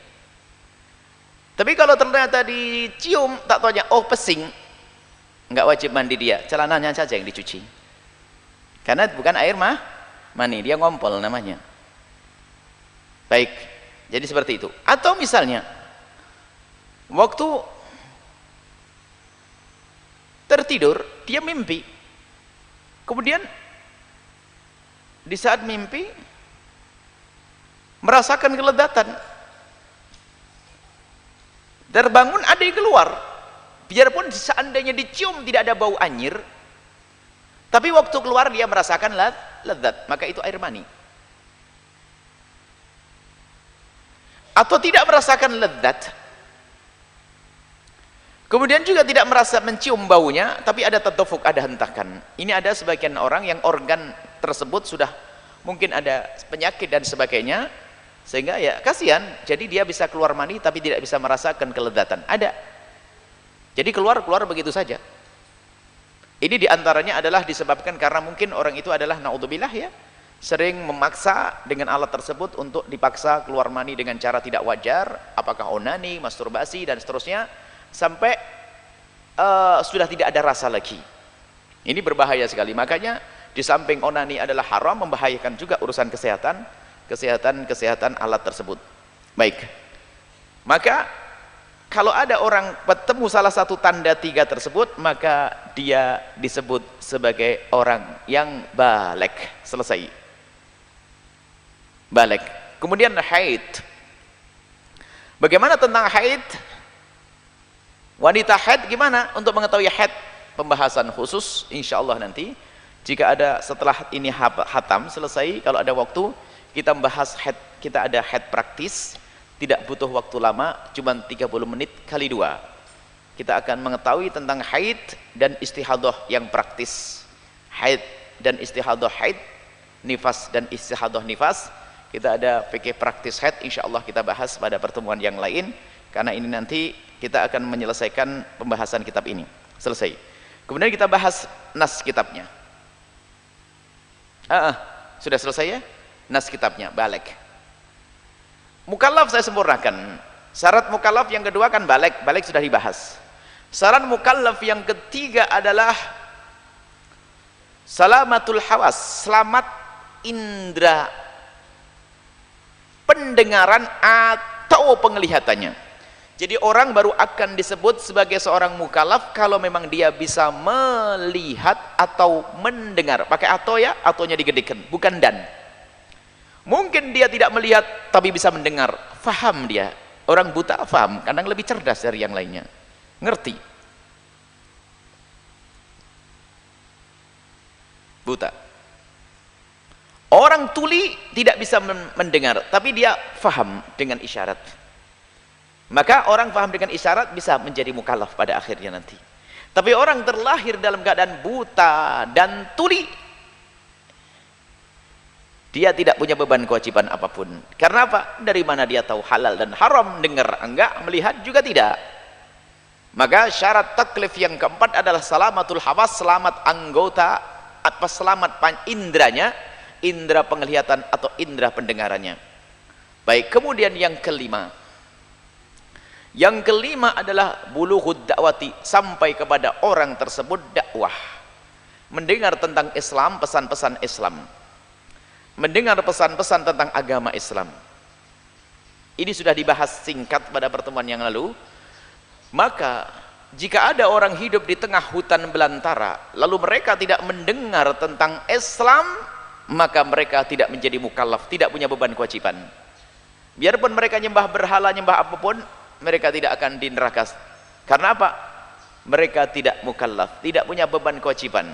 Tapi kalau ternyata dicium, tak tanya, oh pesing, enggak wajib mandi dia, celananya saja yang dicuci. Karena bukan air mani, dia ngompol namanya. Baik, jadi seperti itu. Atau misalnya waktu tertidur dia mimpi, kemudian di saat mimpi merasakan kelezatan, terbangun ada yang keluar, biarpun seandainya dicium tidak ada bau anyir, tapi waktu keluar dia merasakan lezat, maka itu air mani. Atau tidak merasakan lezat, kemudian juga tidak merasa mencium baunya, tapi ada tatofuk, ada hentakan. Ini ada sebagian orang yang organ tersebut sudah mungkin ada penyakit dan sebagainya, sehingga ya kasihan, jadi dia bisa keluar mani tapi tidak bisa merasakan kelezatan. Ada. Jadi keluar begitu saja. Ini diantaranya adalah disebabkan karena mungkin orang itu adalah naudzubillah ya, sering memaksa dengan alat tersebut untuk dipaksa keluar mani dengan cara tidak wajar, apakah onani, masturbasi dan seterusnya, sampai sudah tidak ada rasa lagi. Ini berbahaya sekali. Makanya di samping onani adalah haram, membahayakan juga urusan kesehatan alat tersebut. Baik, maka kalau ada orang bertemu salah satu tanda tiga tersebut, maka dia disebut sebagai orang yang baligh. Selesai. Baligh. Kemudian haid. Bagaimana tentang haid? Wanita haid gimana untuk mengetahui haid? Pembahasan khusus insyaallah nanti. Jika ada setelah ini hatam selesai, kalau ada waktu kita membahas haid. Kita ada haid praktis, tidak butuh waktu lama, cuma 30 menit kali 2. Kita akan mengetahui tentang haid dan istihadah yang praktis. Haid dan istihadah haid, nifas dan istihadah nifas. Kita ada fikih praktis haid, insyaallah kita bahas pada pertemuan yang lain, karena ini nanti kita akan menyelesaikan pembahasan kitab ini. Selesai. Kemudian kita bahas nas kitabnya. Sudah selesai ya? Nas kitabnya, baligh. Mukallaf saya sempurnakan. Syarat mukallaf yang kedua kan baligh. Baligh sudah dibahas. Syarat mukallaf yang ketiga adalah salamatul hawas, selamat indera pendengaran atau penglihatannya. Jadi orang baru akan disebut sebagai seorang mukallaf kalau memang dia bisa melihat atau mendengar. Pakai atau ya, atonya digedekan, bukan dan. Mungkin dia tidak melihat tapi bisa mendengar, faham dia. Orang buta faham, kadang lebih cerdas dari yang lainnya, ngerti. Buta. Orang tuli tidak bisa mendengar, tapi dia faham dengan isyarat. Maka orang faham dengan isyarat bisa menjadi mukallaf pada akhirnya nanti. Tapi orang terlahir dalam keadaan buta dan tuli, dia tidak punya beban kewajiban apapun. Karena apa? Dari mana dia tahu halal dan haram? Dengar enggak, melihat juga tidak. Maka syarat taklif yang keempat adalah salamatul hawas, selamat anggota, apa selamat indranya, indra penglihatan atau indra pendengarannya. Baik, kemudian yang kelima. Yang kelima adalah bulughud dakwati, sampai kepada orang tersebut dakwah. Mendengar tentang Islam, pesan-pesan Islam. Mendengar pesan-pesan tentang agama Islam. Ini sudah dibahas singkat pada pertemuan yang lalu. Maka jika ada orang hidup di tengah hutan belantara, lalu mereka tidak mendengar tentang Islam, maka mereka tidak menjadi mukallaf, tidak punya beban kewajiban. Biarpun mereka nyembah berhala, nyembah apapun, mereka tidak akan di neraka. Karena apa? Mereka tidak mukallaf, tidak punya beban kewajiban,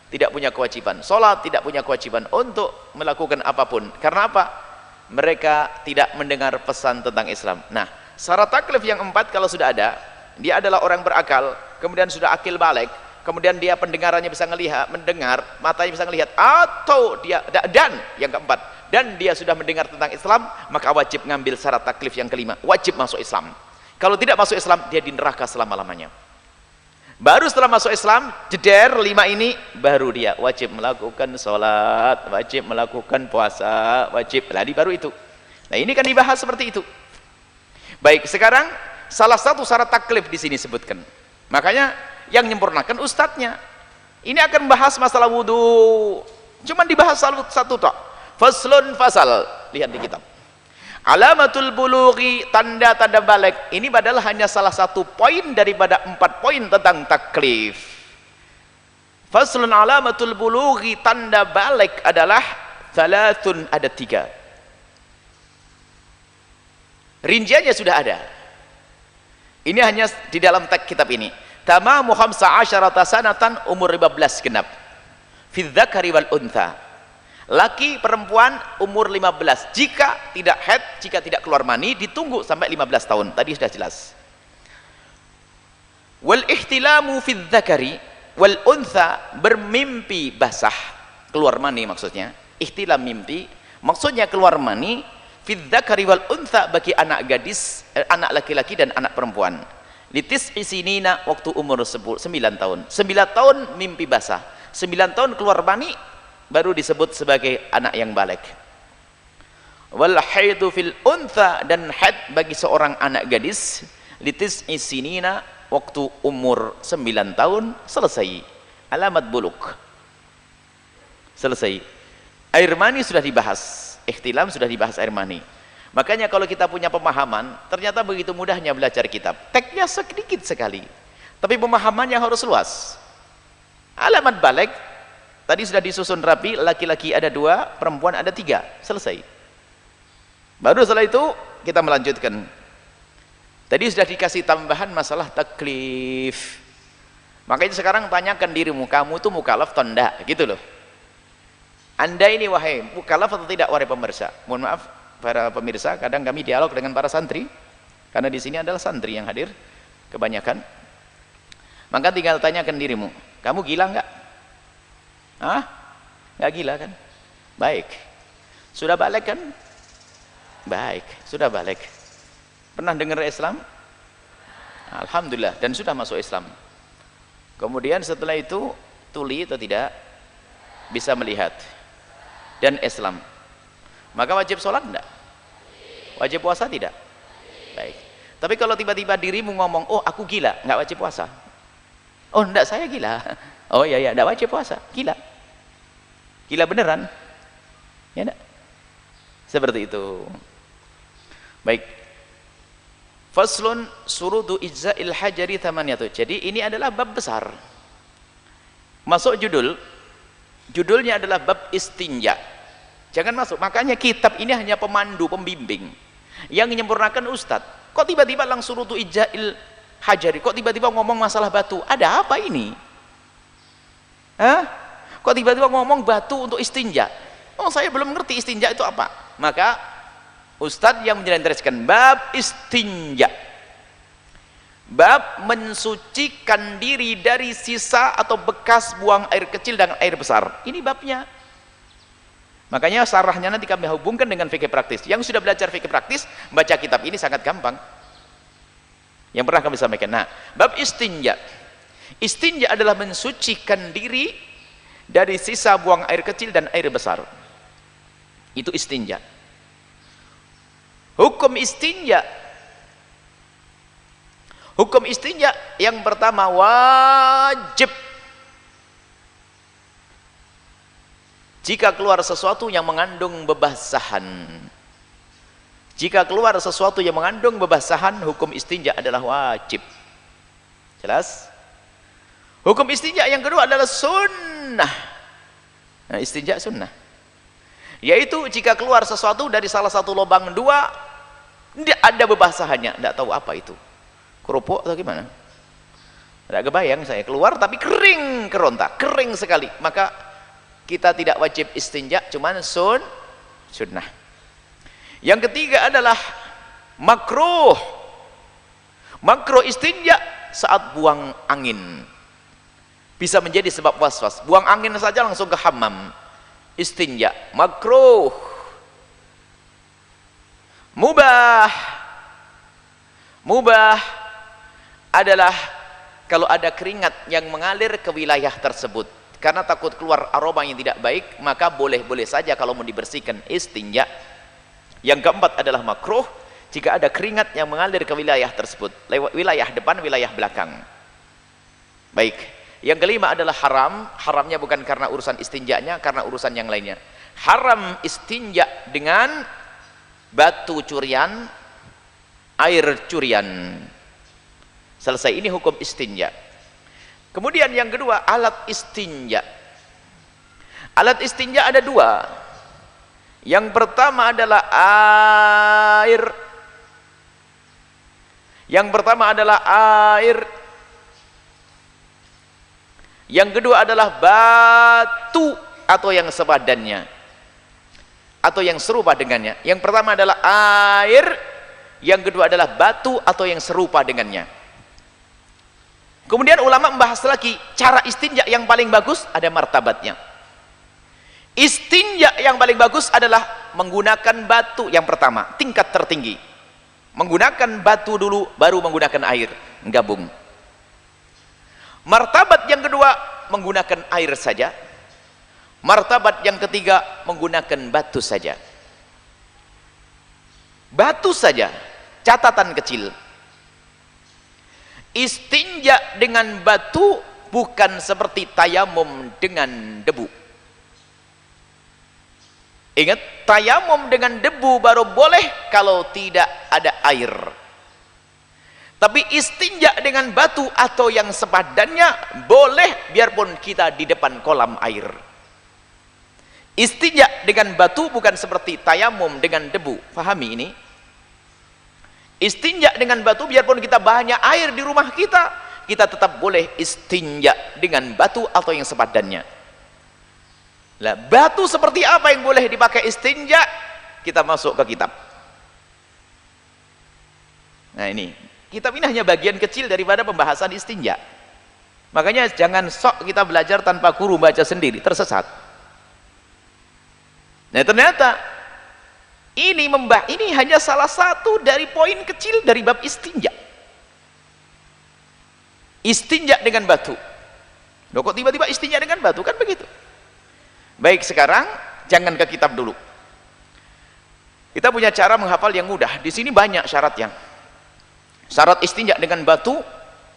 tidak punya kewajiban sholat, tidak punya kewajiban untuk melakukan apapun. Karena apa? Mereka tidak mendengar pesan tentang Islam. Nah, syarat taklif yang 4 kalau sudah ada, dia adalah orang berakal, kemudian sudah akil balik, kemudian dia pendengarannya bisa mendengar, matanya bisa melihat, atau dia, dan yang keempat, dan dia sudah mendengar tentang Islam, maka wajib ngambil syarat taklif yang kelima, wajib masuk Islam. Kalau tidak masuk Islam, dia di neraka selama-lamanya. Baru setelah masuk Islam, jeder 5 ini, baru dia wajib melakukan sholat, wajib melakukan puasa, wajib, baru itu. Nah ini kan dibahas seperti itu. Baik, sekarang salah satu syarat taklif di sini sebutkan. Makanya yang menyempurnakan ustadznya. Ini akan bahas masalah wudu. Cuman dibahas satu tok. Faslun fasal. Lihat di kitab. Alamatul bulughi, tanda-tanda balik. Ini adalah hanya salah satu poin daripada 4 poin tentang taklif. Faslun alamatul bulughi, tanda balik adalah thalathun, ada 3. Rinciannya sudah ada. Ini hanya di dalam teks kitab ini. Tamamu 15 sanatan, umur 15 genap. Fi dzakari wal untha. Laki perempuan umur 15. Jika tidak haid, jika tidak keluar mani, ditunggu sampai 15 tahun. Tadi sudah jelas. Wal ihtilamu fi dzakari wal untha, bermimpi basah, keluar mani maksudnya. Ihtilam mimpi, maksudnya keluar mani. Fi dzakari wal untha, bagi anak gadis, anak laki-laki dan anak perempuan. Litis isinina, waktu umur 9 tahun. 9 tahun mimpi basah, 9 tahun keluar mani, baru disebut sebagai anak yang balik. Wal haidu fil untha, dan haid bagi seorang anak gadis, litis isinina, waktu umur 9 tahun, selesai. Alamat buluk, selesai. Air mani sudah dibahas. Ikhtilam sudah dibahas air mani. Makanya kalau kita punya pemahaman, ternyata begitu mudahnya belajar kitab. Teksnya sedikit sekali, tapi pemahamannya harus luas. Alamat balik tadi sudah disusun rapi, laki-laki ada 2, perempuan ada 3, selesai. Baru setelah itu kita melanjutkan. Tadi sudah dikasih tambahan masalah taklif. Makanya sekarang tanyakan dirimu, kamu tuh mukallaf atau enggak, gitu loh. Anda ini wahai mukallaf atau tidak, wahai pemirsa? Mohon maaf para pemirsa, kadang kami dialog dengan para santri, karena di sini adalah santri yang hadir kebanyakan. Maka tinggal tanyakan dirimu, kamu gila enggak? Hah? Enggak gila kan? Baik. Sudah balik kan? Baik, sudah balik. Pernah dengar Islam? Alhamdulillah, dan sudah masuk Islam. Kemudian setelah itu tuli atau tidak? Bisa melihat dan Islam, maka wajib sholat enggak? Wajib puasa tidak? Baik. Tapi kalau tiba-tiba dirimu ngomong, oh aku gila, enggak wajib puasa. Oh enggak, saya gila. Oh iya, enggak wajib puasa. Gila. Gila beneran. Ya enggak? Seperti itu. Baik. Faslun surudu ijza'il hajari thamaniyatu. Jadi ini adalah bab besar. Masuk judul. Judulnya adalah bab istinja. Jangan masuk. Makanya kitab ini hanya pemandu, pembimbing. Yang menyempurnakan ustadz. Kok tiba-tiba langsung surutu ijza'il hajari? Kok tiba-tiba ngomong masalah batu? Ada apa ini? Hah? Kok tiba-tiba ngomong batu untuk istinja? Oh, saya belum ngerti istinja itu apa. Maka ustadz yang menjelaskan bab istinja. Bab mensucikan diri dari sisa atau bekas buang air kecil dan air besar. Ini babnya. Makanya sarahnya nanti kami hubungkan dengan fikih praktis. Yang sudah belajar fikih praktis, baca kitab ini sangat gampang. Yang pernah kami sampaikan. Nah, bab istinja. Istinja adalah mensucikan diri dari sisa buang air kecil dan air besar. Itu istinja. Hukum istinja. Hukum istinja yang pertama wajib. Jika keluar sesuatu yang mengandung bebasahan. Jika keluar sesuatu yang mengandung bebasahan, hukum istinja adalah wajib. Jelas? Hukum istinja yang kedua adalah sunnah. Nah, istinja sunnah. Yaitu jika keluar sesuatu dari salah satu lubang 2, tidak ada bebasahannya, tidak tahu apa itu. Kerupuk atau gimana? Tidak kebayang saya, keluar tapi kering kerontak, kering sekali. Maka kita tidak wajib istinja, cuman sunnah. Yang ketiga adalah makruh. Makruh istinja saat buang angin. Bisa menjadi sebab was-was. Buang angin saja langsung ke hammam. Istinja makruh. Mubah. Mubah adalah kalau ada keringat yang mengalir ke wilayah tersebut karena takut keluar aroma yang tidak baik, maka boleh-boleh saja kalau mau dibersihkan istinja. Yang keempat adalah makruh jika ada keringat yang mengalir ke wilayah tersebut, lewat wilayah depan, wilayah belakang. Baik. Yang kelima adalah haram. Haramnya bukan karena urusan istinjanya, karena urusan yang lainnya. Haram istinja dengan batu curian, air curian. Selesai, ini hukum istinja. Kemudian yang kedua, alat istinja. Alat istinja ada dua. Yang pertama adalah air. Yang pertama adalah air. Yang kedua adalah batu atau yang sepadannya atau yang serupa dengannya. Yang pertama adalah air, yang kedua adalah batu atau yang serupa dengannya. Kemudian ulama membahas lagi cara istinja yang paling bagus, ada martabatnya. Istinja yang paling bagus adalah menggunakan batu yang pertama, tingkat tertinggi. Menggunakan batu dulu, baru menggunakan air, gabung. Martabat yang kedua menggunakan air saja. Martabat yang ketiga menggunakan batu saja. Batu saja. Catatan kecil. Istinja dengan batu bukan seperti tayamum dengan debu. Ingat, tayamum dengan debu baru boleh kalau tidak ada air. Tapi istinja dengan batu atau yang sepadannya boleh biarpun kita di depan kolam air. Istinja dengan batu bukan seperti tayamum dengan debu. Pahami ini? Istinja dengan batu biarpun kita banyak air di rumah kita, kita tetap boleh istinja dengan batu atau yang sepadannya. Lah, batu seperti apa yang boleh dipakai istinja? Kita masuk ke kitab. Nah, ini kitab ini hanya bagian kecil daripada pembahasan istinja. Makanya jangan sok kita belajar tanpa guru, baca sendiri, tersesat. Nah, ternyata ini hanya salah satu dari poin kecil dari bab istinja. Istinja dengan batu. Loh, kok tiba-tiba istinja dengan batu? Kan begitu. Baik, sekarang jangan ke kitab dulu. Kita punya cara menghafal yang mudah. Di sini banyak syaratnya. Syarat istinja dengan batu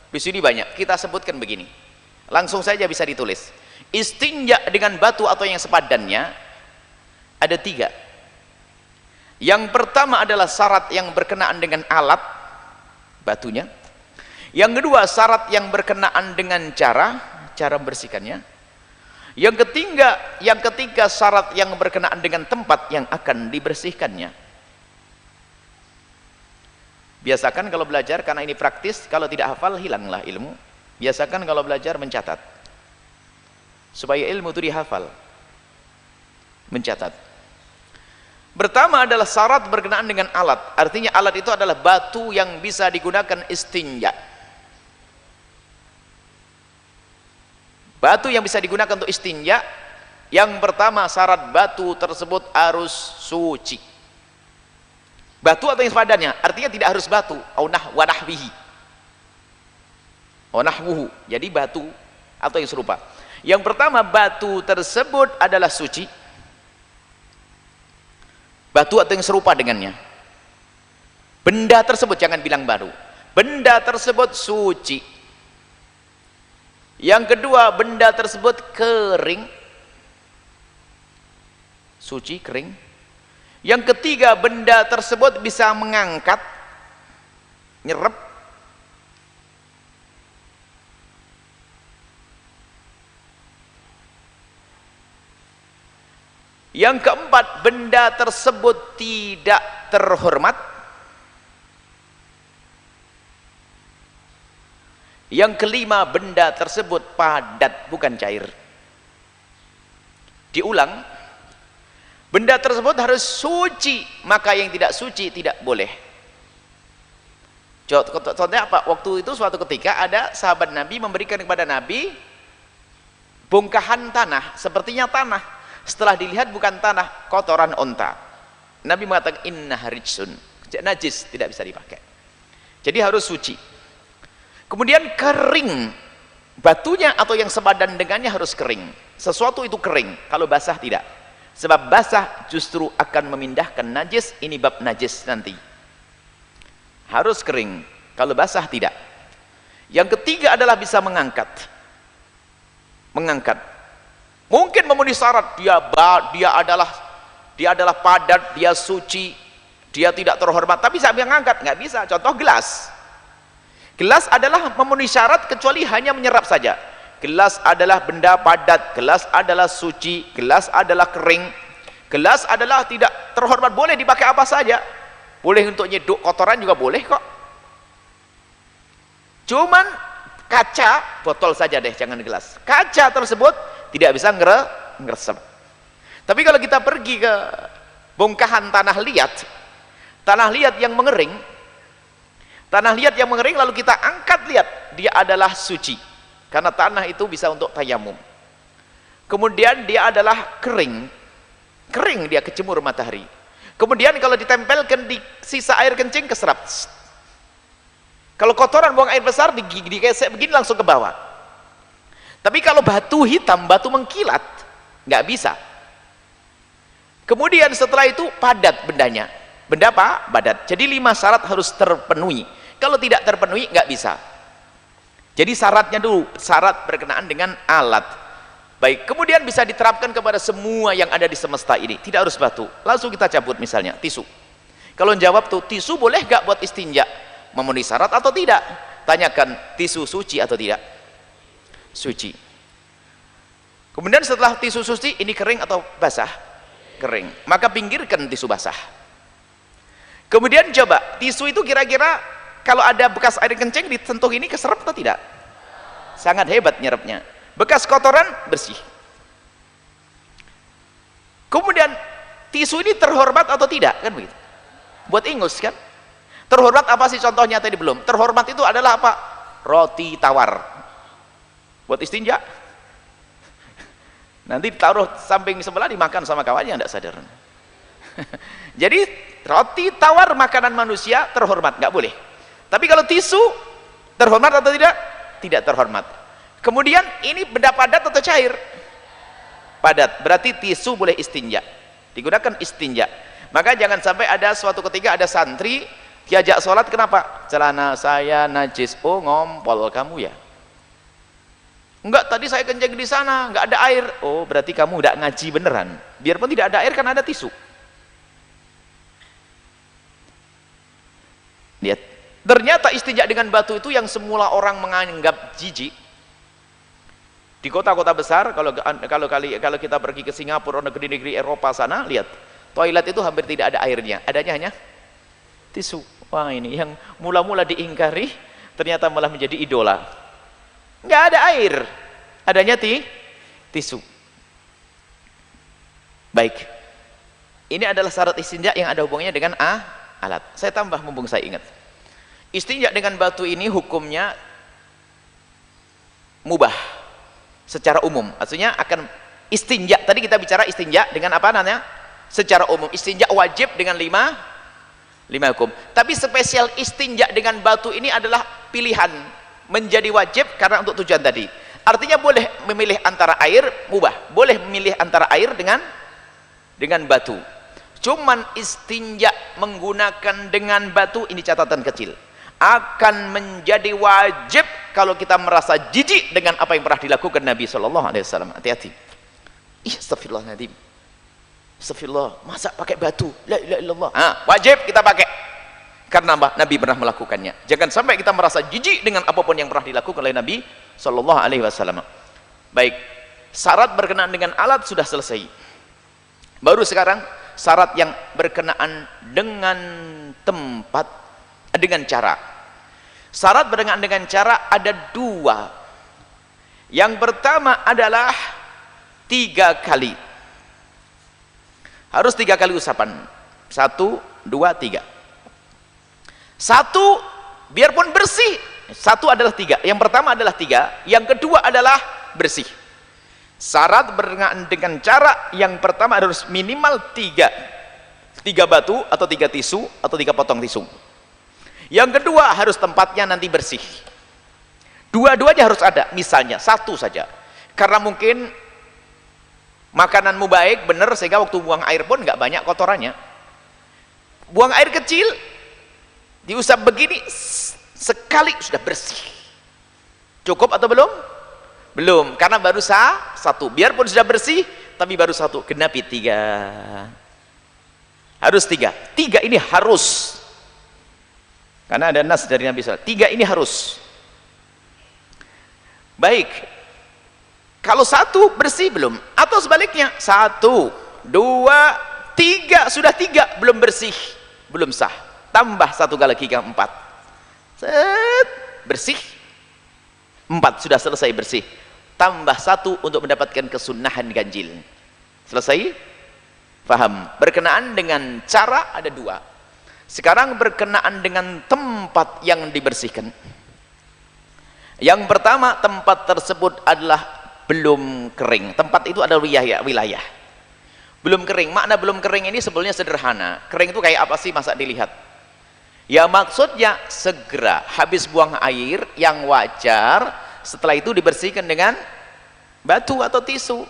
di sini banyak. Kita sebutkan begini. Langsung saja bisa ditulis. Istinja dengan batu atau yang sepadannya ada 3. Yang pertama adalah syarat yang berkenaan dengan alat batunya. Yang kedua syarat yang berkenaan dengan cara membersihkannya. Yang ketiga syarat yang berkenaan dengan tempat yang akan dibersihkannya. Biasakan kalau belajar, karena ini praktis, kalau tidak hafal hilanglah ilmu. Biasakan kalau belajar mencatat, supaya ilmu itu dihafal. Mencatat. Pertama adalah syarat berkenaan dengan alat. Artinya alat itu adalah batu yang bisa digunakan istinja. Batu yang bisa digunakan untuk istinja, yang pertama syarat batu tersebut harus suci. Batu atau yang sepadannya, artinya tidak harus batu, wanahwihi, wanahwuhu. Jadi batu atau yang serupa. Yang pertama, batu tersebut adalah suci. Batu atau yang serupa dengannya. Benda tersebut, jangan bilang baru. Benda tersebut suci. Yang kedua, benda tersebut kering. Suci, kering. Yang ketiga, benda tersebut bisa mengangkat, nyerep. Yang keempat, benda tersebut tidak terhormat. Yang kelima, benda tersebut padat, bukan cair. Diulang. Benda tersebut harus suci, maka yang tidak suci tidak boleh. Contohnya apa? Waktu itu suatu ketika ada sahabat Nabi memberikan kepada Nabi bongkahan tanah, sepertinya tanah. Setelah dilihat bukan tanah, kotoran onta. Nabi mengatakan inna rijsun, najis, tidak bisa dipakai. Jadi harus suci. Kemudian kering, batunya atau yang sepadan dengannya harus kering. Sesuatu itu kering, kalau basah tidak. Sebab basah justru akan memindahkan najis, ini bab najis nanti. Harus kering, kalau basah tidak. Yang ketiga adalah bisa mengangkat. Mungkin memenuhi syarat, dia adalah padat, dia suci, dia tidak terhormat, tapi saya mengangkat, nggak bisa. Contoh gelas. Gelas adalah memenuhi syarat kecuali hanya menyerap saja. Gelas adalah benda padat, gelas adalah suci, gelas adalah kering, gelas adalah tidak terhormat, boleh dipakai apa saja. Boleh untuk nyeduk kotoran juga boleh kok. Cuman kaca, botol saja deh, jangan gelas. Kaca tersebut tidak bisa ngeresep. Tapi kalau kita pergi ke bongkahan tanah liat yang mengering, lalu kita angkat lihat, dia adalah suci. Karena tanah itu bisa untuk tayamum. Kemudian dia adalah kering dia kecemur matahari. Kemudian kalau ditempelkan di sisa air kencing, keserap. Kalau kotoran buang air besar, digesek begini langsung ke bawah. Tapi kalau batu hitam, batu mengkilat, nggak bisa. Kemudian setelah itu padat bendanya. Benda apa? Padat. Jadi 5 syarat harus terpenuhi. Kalau tidak terpenuhi, nggak bisa. Jadi syaratnya dulu, syarat berkenaan dengan alat. Baik, kemudian bisa diterapkan kepada semua yang ada di semesta ini. Tidak harus batu. Langsung kita cabut misalnya, tisu. Kalau jawab tuh, tisu boleh gak buat istinja? Memenuhi syarat atau tidak? Tanyakan, tisu suci atau tidak? Suci. Kemudian setelah tisu suci, ini kering atau basah? Kering. Maka pinggirkan tisu basah. Kemudian coba, tisu itu kira-kira kalau ada bekas air kencing disentuh ini keserap atau tidak? Sangat hebat nyerapnya. Bekas kotoran bersih. Kemudian tisu ini terhormat atau tidak, kan begitu? Buat ingus kan? Terhormat apa sih contohnya tadi belum? Terhormat itu adalah apa? Roti tawar. Buat istinja. Nanti ditaruh samping sebelah dimakan sama kawannya, enggak sadar. Jadi roti tawar makanan manusia terhormat, nggak boleh. Tapi kalau tisu terhormat atau tidak? Tidak terhormat. Kemudian ini benda padat atau cair? Padat. Berarti tisu boleh istinja. Digunakan istinja. Maka jangan sampai ada suatu ketika ada santri diajak sholat, kenapa? Celana saya najis. Oh, ngompol kamu ya? Enggak, tadi saya kencing di sana, enggak ada air. Oh, berarti kamu enggak ngaji beneran. Biarpun tidak ada air kan ada tisu. Lihat. Ternyata istinja dengan batu itu yang semula orang menganggap jijik. Di kota-kota besar, kalau kita pergi ke Singapura, negeri-negeri Eropa sana, lihat, toilet itu hampir tidak ada airnya, adanya hanya tisu. Wah, ini yang mula-mula diingkari, ternyata malah menjadi idola. Nggak ada air, adanya tisu. Baik, ini adalah syarat istinja yang ada hubungannya dengan alat. Saya tambah mumpung saya ingat. Istinja dengan batu ini hukumnya mubah. Secara umum, maksudnya akan istinja. Tadi kita bicara istinja dengan apa namanya? Secara umum, istinja wajib dengan lima hukum. Tapi spesial istinja dengan batu ini adalah pilihan menjadi wajib karena untuk tujuan tadi. Artinya boleh memilih antara air, mubah. Boleh memilih antara air dengan batu. Cuman istinja menggunakan dengan batu ini catatan kecil. Akan menjadi wajib kalau kita merasa jijik dengan apa yang pernah dilakukan Nabi SAW. Hati-hati. Astagfirullahaladzim. Astagfirullah, masa pakai batu? La ilaha illallah. Wajib kita pakai. Karena Nabi pernah melakukannya. Jangan sampai kita merasa jijik dengan apapun yang pernah dilakukan oleh Nabi SAW. Baik, syarat berkenaan dengan alat sudah selesai. Baru sekarang syarat yang berkenaan dengan tempat, dengan cara. Syarat berkenaan dengan cara ada 2. Yang pertama adalah 3 kali. Harus 3 kali usapan. 1, 2, 3. 1 biarpun bersih, satu adalah tiga. Yang pertama adalah tiga, yang kedua adalah bersih. Syarat berkenaan dengan cara yang pertama harus minimal tiga batu atau tiga tisu atau tiga potong tisu. Yang kedua harus tempatnya nanti bersih. Dua-duanya harus ada. Misalnya satu saja, karena mungkin makananmu baik benar sehingga waktu buang air pun nggak banyak kotorannya. Buang air kecil diusap begini sekali sudah bersih. Cukup atau belum? Belum, karena baru satu. Biarpun sudah bersih tapi baru satu, genapi tiga. Harus tiga. Tiga ini harus, karena ada nas dari Nabi SAW. Tiga ini harus. Baik, kalau satu bersih belum, atau sebaliknya satu, dua, tiga, sudah tiga belum bersih, belum sah, tambah satu kali lagi empat, set, bersih, empat sudah selesai bersih, tambah satu untuk mendapatkan kesunahan ganjil. Selesai? Paham? Berkenaan dengan cara ada dua. Sekarang berkenaan dengan tempat yang dibersihkan. Yang pertama, tempat tersebut adalah belum kering. Tempat itu adalah wilayah. Belum kering. Makna belum kering ini sebenarnya sederhana. Kering itu kayak apa sih, masa dilihat? Ya maksudnya segera habis buang air yang wajar, setelah itu dibersihkan dengan batu atau tisu.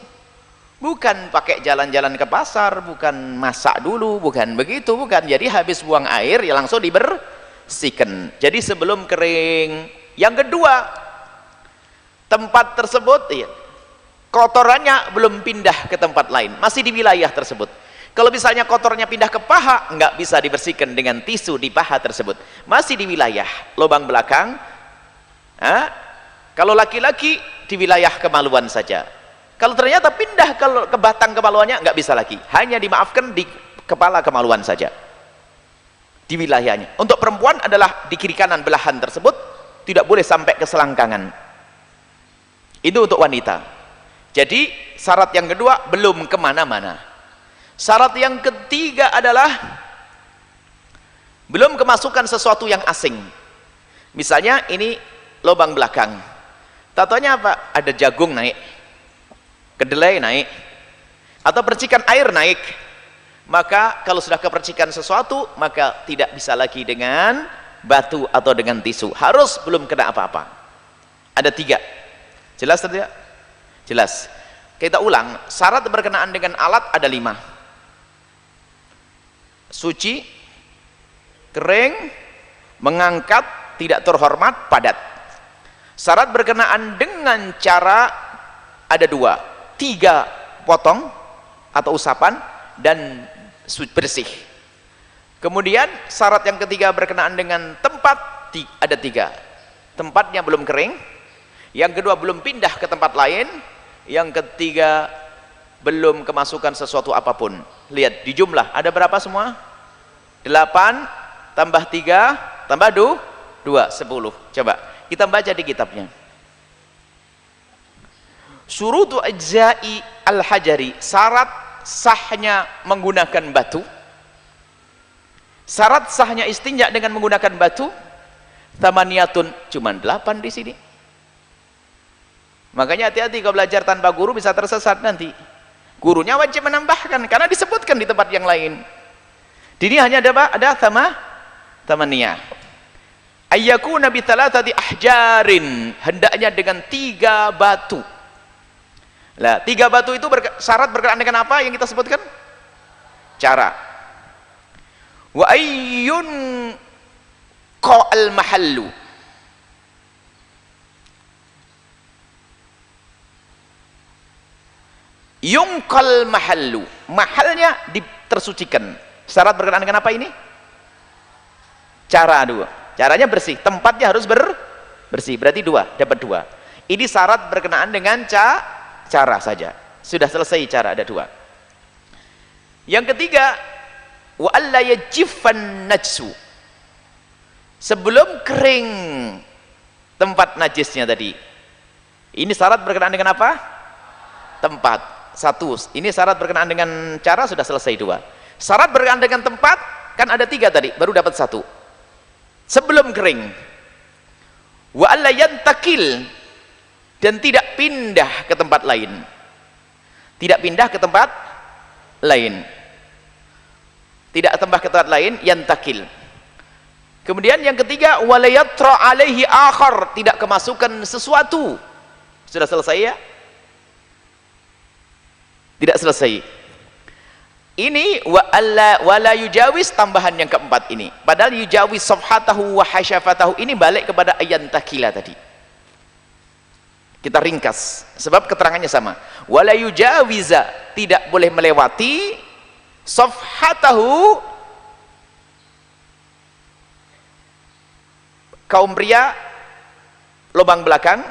Bukan pakai jalan-jalan ke pasar, bukan masak dulu, bukan begitu, bukan. Jadi habis buang air ya langsung dibersihkan. Jadi sebelum kering. Yang kedua, tempat tersebut kotorannya belum pindah ke tempat lain, masih di wilayah tersebut. Kalau misalnya kotornya pindah ke paha, nggak bisa dibersihkan dengan tisu di paha tersebut, masih di wilayah lubang belakang. Kalau laki-laki di wilayah kemaluan saja. Kalau ternyata pindah ke batang kemaluannya, nggak bisa lagi, hanya dimaafkan di kepala kemaluan saja, di wilayahnya. Untuk perempuan adalah di kiri kanan belahan tersebut, tidak boleh sampai ke selangkangan. Itu untuk wanita. Jadi syarat yang kedua belum kemana-mana. Syarat yang ketiga adalah belum kemasukan sesuatu yang asing. Misalnya ini lubang belakang, tatonya apa? Ada jagung naik, kedelai naik, atau percikan air naik. Maka kalau sudah kepercikan sesuatu, maka tidak bisa lagi dengan batu atau dengan tisu, harus belum kena apa-apa. Ada tiga. Jelas tidak? Jelas. Kita ulang, syarat berkenaan dengan alat ada 5. Suci, kering, mengangkat, tidak terhormat, padat. Syarat berkenaan dengan cara ada 2, 3 potong atau usapan dan bersih. Kemudian syarat yang ketiga berkenaan dengan tempat ada 3. Tempatnya belum kering, yang kedua belum pindah ke tempat lain, yang ketiga belum kemasukan sesuatu apapun. Lihat di jumlah ada berapa semua? 8 tambah 3 tambah 2 10. Coba kita baca di kitabnya. Syurutu ajza'i al-hajari, syarat sahnya menggunakan batu. Syarat sahnya istinja dengan menggunakan batu, tamaniyatun, cuman 8 di sini. Makanya hati-hati kalau belajar tanpa guru bisa tersesat nanti. Gurunya wajib menambahkan karena disebutkan di tempat yang lain. Di sini hanya ada apa? Ada tamaniyah. Ayyakuna bi thalathati ahjarin, hendaknya dengan 3 batu. Lah, 3 batu itu syarat berkenaan dengan apa yang kita sebutkan? Cara. Wa ayyun qa'al mahallu, yungqal mahallu, mahalnya tersucikan. Syarat berkenaan dengan apa ini? Cara 2. Caranya bersih, tempatnya harus bersih, berarti 2, dapat 2. Ini syarat berkenaan dengan cara saja. Sudah selesai cara, ada 2. Yang ketiga, wa alla yajiffan najsu, sebelum kering tempat najisnya tadi. Ini syarat berkenaan dengan apa? Tempat. 1. Ini syarat berkenaan dengan cara, sudah selesai 2. Syarat berkenaan dengan tempat kan ada 3 tadi, baru dapat 1. Sebelum kering Wa alla yantakil, dan tidak pindah ke tempat lain. Tidak pindah ke tempat lain. Tidak tempat ke tempat lain, yantakil. Kemudian yang ketiga, wala yatra alaihi akhar, tidak kemasukan sesuatu. Sudah selesai ya? Tidak selesai. Ini wala yujawis, tambahan yang keempat ini. Padahal yujawis safhatahu wa hasyafatahu ini balik kepada ayantakila tadi. Kita ringkas sebab keterangannya sama. Wala yujawiza, tidak boleh melewati safhatahu, kaum pria lubang belakang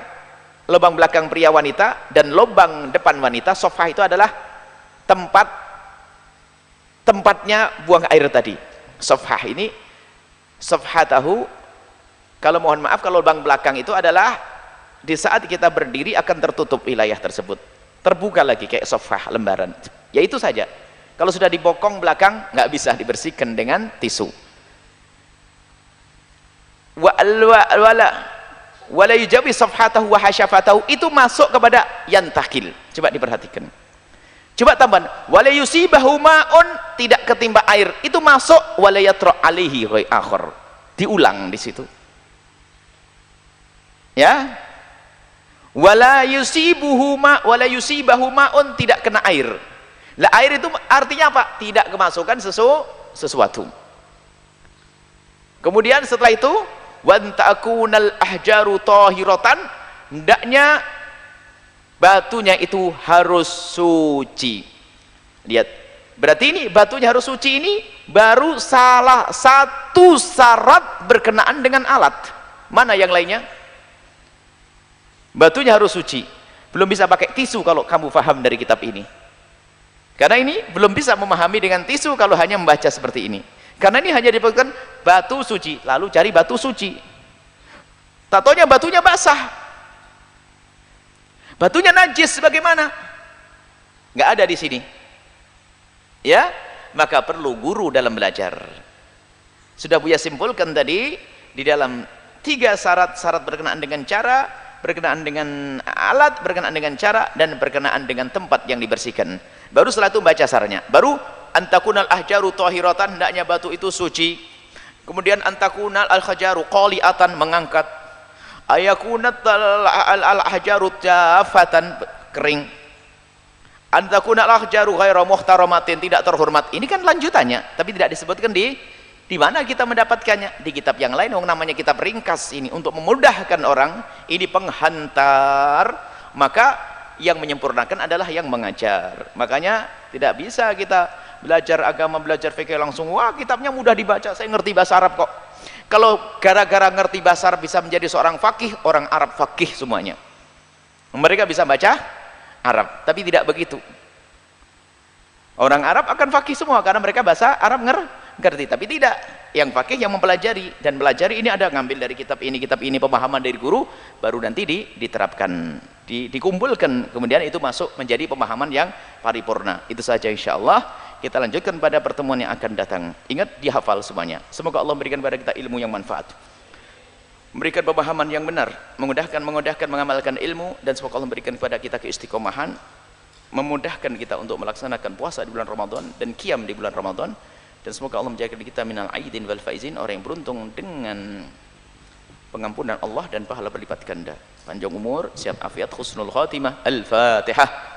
pria wanita, dan lubang depan wanita. Safhah itu adalah tempatnya buang air tadi. Safhah ini, safhatahu, kalau mohon maaf kalau lubang belakang itu adalah di saat kita berdiri akan tertutup wilayah tersebut, terbuka lagi kayak safhah, lembaran. Ya itu saja. Kalau sudah dibokong belakang nggak bisa dibersihkan dengan tisu. Wala yujawi safhatahu wa hasyafatahu, itu masuk kepada yantakil. Coba diperhatikan. Coba tambahan, wala yusibahu ma'un, tidak ketimpa air, itu masuk wala yatra alaihi akhar. Diulang di situ. Ya. Wala yusibahu ma'un, tidak kena air. Lah air itu artinya apa? Tidak kemasukan sesuatu. Kemudian setelah itu, wan ta'kunal ahjaru tahiratan, hendaknya batunya itu harus suci. Lihat, berarti ini batunya harus suci, ini baru salah satu syarat berkenaan dengan alat. Mana yang lainnya? Batunya harus suci. Belum bisa pakai tisu kalau kamu paham dari kitab ini. Karena ini belum bisa memahami dengan tisu kalau hanya membaca seperti ini. Karena ini hanya diperlukan batu suci, lalu cari batu suci. Tatonya batunya basah, batunya najis, bagaimana? Nggak ada di sini. Ya, maka perlu guru dalam belajar. Sudah Buya simpulkan tadi di dalam 3 syarat berkenaan dengan cara, berkenaan dengan alat, berkenaan dengan cara, dan berkenaan dengan tempat yang dibersihkan. Baru setelah itu baca syaratnya. Baru antakunal ahjaru tahiratan, hendaknya batu itu suci. Kemudian antakunal al-hajaru qali'atan, mengangkat. Ayakunat al-ahjaru jafatan, kering. Antakunal ahjaru ghaira muhtaramatin, tidak terhormat. Ini kan lanjutannya, tapi tidak disebutkan di mana kita mendapatkannya. Di kitab yang lain, namanya kitab ringkas ini, untuk memudahkan orang, ini penghantar. Maka yang menyempurnakan adalah yang mengajar. Makanya tidak bisa kita belajar agama, belajar fikih langsung, wah kitabnya mudah dibaca, saya ngerti bahasa Arab kok. Kalau gara-gara ngerti bahasa Arab bisa menjadi seorang fakih, orang Arab fakih semuanya. Mereka bisa baca Arab, tapi tidak begitu. Orang Arab akan fakih semua karena mereka bahasa Arab ngerti, tapi tidak. Yang fakih yang mempelajari, dan belajari ini ada ngambil dari kitab ini, pemahaman dari guru, baru nanti diterapkan, dikumpulkan, kemudian itu masuk menjadi pemahaman yang paripurna. Itu saja insyaallah. Kita lanjutkan pada pertemuan yang akan datang. Ingat, dihafal semuanya. Semoga Allah memberikan kepada kita ilmu yang manfaat, memberikan pemahaman yang benar, memudahkan mengamalkan ilmu, dan semoga Allah memberikan kepada kita keistiqomahan, memudahkan kita untuk melaksanakan puasa di bulan Ramadan dan qiyam di bulan Ramadan. Dan semoga Allah menjaga kita minal aidin wal faizin, orang yang beruntung dengan pengampunan Allah dan pahala berlipat ganda, panjang umur, sehat afiat, husnul khatimah. Al-Fatihah.